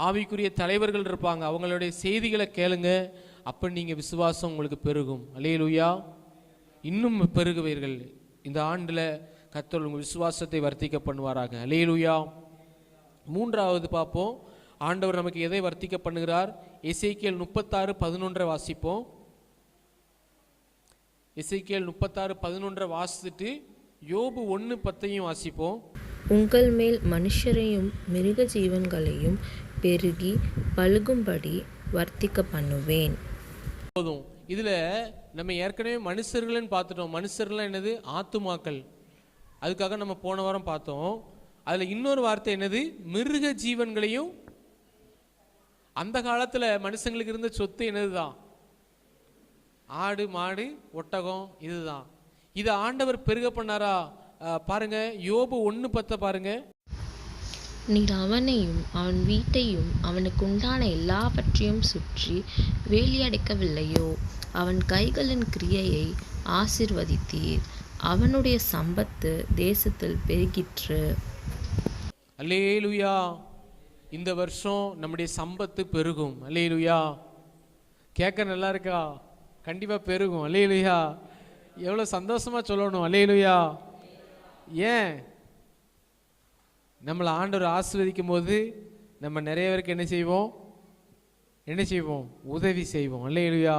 ஆவிக்குரிய தலைவர்கள் இருப்பாங்க, அவங்களுடைய செய்திகளை கேளுங்க. அப்போ நீங்கள் விசுவாசம் உங்களுக்கு பெருகும். அல்லேலூயா. இன்னும் பெருகுவீர்கள். இந்த ஆண்டில் கர்த்தர் உங்கள் விசுவாசத்தை வர்த்திக்க பண்ணுவாராக. அல்லேலூயா. மூன்றாவது பார்ப்போம், ஆண்டவர் நமக்கு எதை வர்த்திக்க பண்ணுகிறார்? எசேக்கியேல் 36:11 வாசிப்போம். எசேக்கியேல் 36:11 வாசித்துட்டு யோபு 1:10 வாசிப்போம். உங்கள் மேல் மனுஷரையும் மிருக ஜீவன்களையும் பெருகி பழுகும்படி வர்த்திக்க பண்ணுவேன். போதும். இதில் நம்ம ஏற்கனவே மனுஷர்கள்னு பார்த்துட்டோம். மனுஷர்கள்லாம் என்னது? ஆத்துமாக்கள். அதுக்காக நம்ம போன வாரம் பார்த்தோம். அதில் இன்னொரு வார்த்தை என்னது? மிருக ஜீவன்களையும். அந்த காலத்தில் மனுஷங்களுக்கு இருந்த சொத்து என்னது தான்? ஆடு மாடு ஒட்டகம். இதுதான். இதை ஆண்டவர் பெருக பண்ணாரா? பாருங்க, யோபு 1:10 பாருங்க. நீர் அவனையும் அவன் வீட்டையும் அவனுக்கு உண்டான எல்லாவற்றையும் சுற்றி வேலியடைக்கவில்லையோ? அவன் கைகளின் கிரியையை ஆசீர்வதித்தீர். அவனுடைய சம்பத்து தேசத்தில் பெருகிற்று. அல்லேலூயா. இந்த வருஷம் நம்முடைய சம்பத்து பெருகும். அல்லேலூயா. கேட்க நல்லா இருக்கா? கண்டிப்பாக பெருகும். அல்லேலூயா. எவ்வளோ சந்தோஷமாக சொல்லணும். அல்லேலூயா. ஏன்? நம்மளை ஆண்டவர் ஆசீர்வதிக்கும் போது நம்ம நிறைய பேருக்கு என்ன செய்வோம்? உதவி செய்வோம். அல்லேலூயா.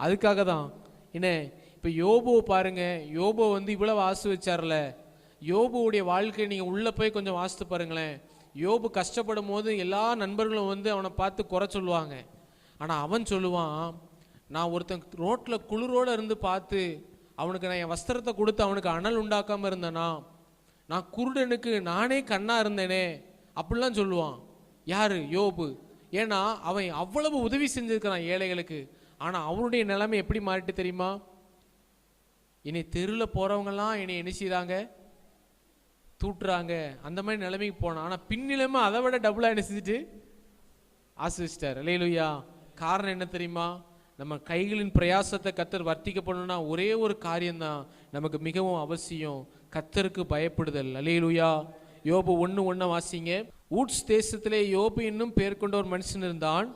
அதுக்காக தான். என்ன, இப்போ யோபுவை பாருங்க. யோபு இவ்வளவு ஆசீர்வதிச்சார்ல. யோபுவுடைய வாழ்க்கையை நீங்கள் உள்ளே போய் கொஞ்சம் வாசித்து பாருங்களேன். யோபு கஷ்டப்படும் போது எல்லா நண்பர்களும் அவனை பார்த்து குறை சொல்லுவாங்க. ஆனால் அவன் சொல்லுவான், நான் ஒருத்தன் ரோட்டில் குளிரோடு இருந்து பார்த்து அவனுக்கு நான் என் வஸ்திரத்தை கொடுத்து அவனுக்கு அனல் உண்டாக்காமல் இருந்தேனா? நான் குருடனுக்கு நானே கண்ணா இருந்தேனே அப்படிலாம் சொல்லுவான். யாரு? யோபு. ஏன்னா அவன் அவ்வளவு உதவி செஞ்சிருக்கிறான் ஏழைகளுக்கு. ஆனால் அவனுடைய நிலைமை எப்படி மாறிட்டு தெரியுமா? என்னை தெருவில் போகிறவங்கெல்லாம் என்னை என்ன செய்கிறாங்க? தூட்டுறாங்க. அந்த மாதிரி நிலைமைக்கு போனான். ஆனால் பின்னிலைமை அதை விட டபுளாக என்ன செஞ்சுட்டு ஆசீர்வதிச்சிட்டார். அல்லேலூயா. காரணம் என்ன தெரியுமா? நம்ம கைகளின் பிரயாசத்தை கர்த்தர் வர்த்திக்க பண்ணணும்னா ஒரே ஒரு காரியம்தான் நமக்கு மிகவும் அவசியம். கர்த்தருக்கு பயப்படுதல். அல்லேலூயா. யோபு 1:1 வாசிங்க. ஊட்ஸ் தேசத்திலே யோபு என்னும் பெயர் கொண்ட ஒரு மனுஷன் இருந்தான்.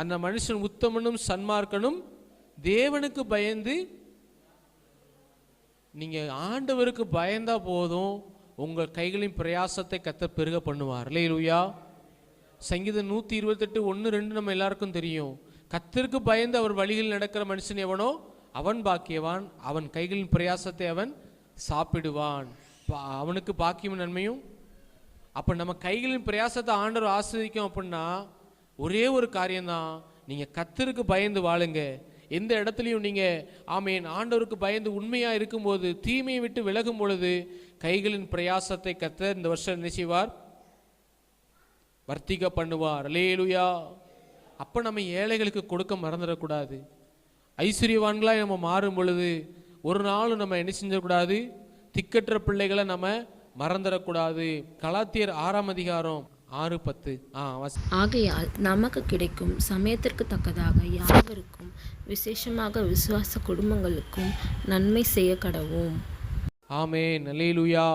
அந்த மனுஷன் உத்தமனும் சன்மார்க்கனும் தேவனுக்கு பயந்து. நீங்க ஆண்டவருக்கு பயந்தா போதும், உங்கள் கைகளின் பிரயாசத்தை கர்த்தர் பெருக பண்ணுவார். அல்லேலூயா. சங்கீதம் 128:1-2 நம்ம எல்லாருக்கும் தெரியும். கர்த்தருக்கு பயந்து அவர் வழியில் நடக்கிற மனுஷன் எவனோ அவன் பாக்கியவான், அவன் கைகளின் பிரயாசத்தை அவன் சாப்பிடுவான், அவனுக்கு பாக்கியம் நன்மையும். அப்போ நம்ம கைகளின் பிரயாசத்தை ஆண்டவர் ஆஸ்வதிக்கும் அப்படின்னா ஒரே ஒரு காரியம்தான், நீங்கள் கர்த்தருக்கு பயந்து வாழுங்க. எந்த இடத்துலையும் நீங்கள் ஆமேன் ஆண்டவருக்கு பயந்து உண்மையாக இருக்கும்போது, தீமையை விட்டு விலகும் பொழுது கைகளின் பிரயாசத்தை கர்த்தர் இந்த வருஷம் என்ன செய்வார்? வர்த்திக்க பண்ணுவார். அல்லேலூயா. அப்போ நம்ம ஏழைகளுக்கு கொடுக்க மறந்துடக்கூடாது. ஐஸ்வர்யவான்களாக நம்ம மாறும் பொழுது ஒரு நாளும் நம்ம என்ன செஞ்சிடக்கூடாது? திக்கற்ற பிள்ளைகளை நம்ம மறந்துடக்கூடாது. கலாத்தியர் 6:10. ஆகையால் நமக்கு கிடைக்கும் சமயத்திற்கு தக்கதாக யாவருக்கும் விசேஷமாக விசுவாச குடும்பங்களுக்கும் நன்மை செய்ய கடவோம். ஆமென். அல்லேலூயா.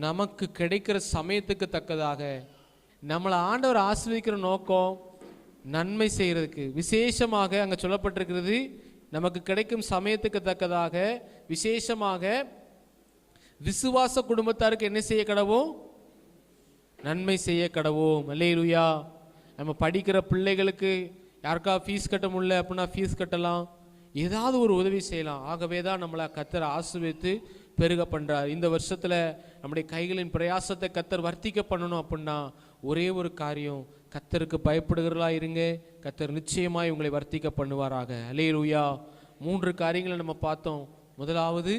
நமக்கு கிடைக்கிற சமயத்துக்கு தக்கதாக நம்மளை ஆண்டவர் ஆசீர்வதிக்கிற நோக்கம் நன்மை செய்கிறதுக்கு. விசேஷமாக அங்கே சொல்லப்பட்டிருக்கிறது, நமக்கு கிடைக்கும் சமயத்துக்கு தக்கதாக விசேஷமாக விசுவாச குடும்பத்தாருக்கு என்ன செய்ய கடவோம்? நன்மை செய்ய கடவோம். அல்லேலூயா. நம்ம படிக்கிற பிள்ளைகளுக்கு யாருக்கா ஃபீஸ் கட்ட முடியல அப்படின்னா ஃபீஸ் கட்டலாம், ஏதாவது ஒரு உதவி செய்யலாம். ஆகவே தான் நம்மளை கர்த்தர் ஆசீர்வதித்து பெருக பண்ணுறார். இந்த வருஷத்தில் நம்முடைய கைகளின் பிரயாசத்தை கர்த்தர் வர்த்திக்க பண்ணணும் அப்படின்னா ஒரே ஒரு காரியம், கர்த்தருக்கு பயப்படுகிறவர்களா இருங்க. கர்த்தர் நிச்சயமாய் உங்களை வர்த்திக்க பண்ணுவாராக. அல்லேலூயா. 3 காரியங்களை நம்ம பார்த்தோம். முதலாவது,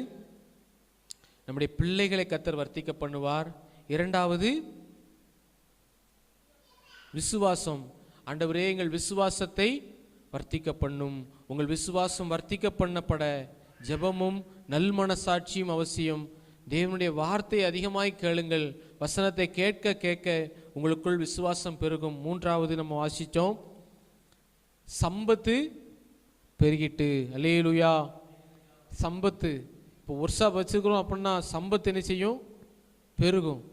நம்முடைய பிள்ளைகளை கர்த்தர் வர்த்திக்க பண்ணுவார். இரண்டாவது, விசுவாசம். ஆண்டவரே, எங்கள் விசுவாசத்தை வர்த்திக்க பண்ணும். உங்கள் விசுவாசம் வர்த்திக்க பண்ணப்பட ஜெபமும் நல்மனசாட்சியும் அவசியம். தேவனுடைய வார்த்தை அதிகமாய் கேளுங்கள். வசனத்தை கேட்க கேட்க உங்களுக்குள் விசுவாசம் பெருகும். மூன்றாவது நம்ம வாசித்தோம், சம்பத்து பெருகிட்டு. அல்லேலூயா. சம்பத்து, இப்போ ஒர்ஷா வச்சுக்கிறோம் அப்படின்னா சம்பத்து என்ன செய்யும்? பெருகும்.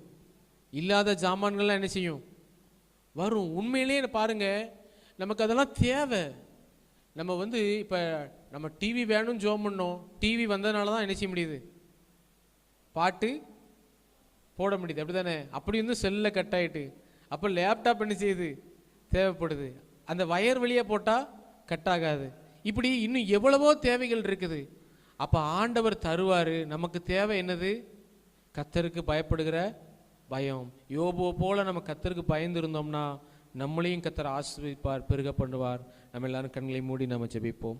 இல்லாத ஜாமான்கள்லாம் என்ன செய்யும்? வரும். உண்மையிலேயே பாருங்க, நமக்கு அதெல்லாம் தேவை. நம்ம இப்போ நம்ம டிவி வேணும்னு ஜோம் பண்ணோம். டிவி வந்ததுனால தான் என்ன செய்ய முடியுது? பாட்டு போட முடியுது. அப்படி தானே? அப்படி செல்லில் கட் ஆகிட்டு, அப்போ லேப்டாப் என்ன செய்யுது? தேவைப்படுது. அந்த வயர் வழியாக போட்டால் கட் ஆகாது. இப்படி இன்னும் எவ்வளவோ தேவைகள் இருக்குது. அப்போ ஆண்டவர் தருவார். நமக்கு தேவை என்னது? கர்த்தருக்கு பயப்படுகிற பயம். யோபுவை போல நம்ம கர்த்தருக்கு பயந்து இருந்தோம்னா நம்மளையும் கர்த்தர் ஆசீர்வதிப்பார், பெருக பண்ணுவார். நம்ம எல்லாரும் கண்களை மூடி நம்ம ஜெபிப்போம்.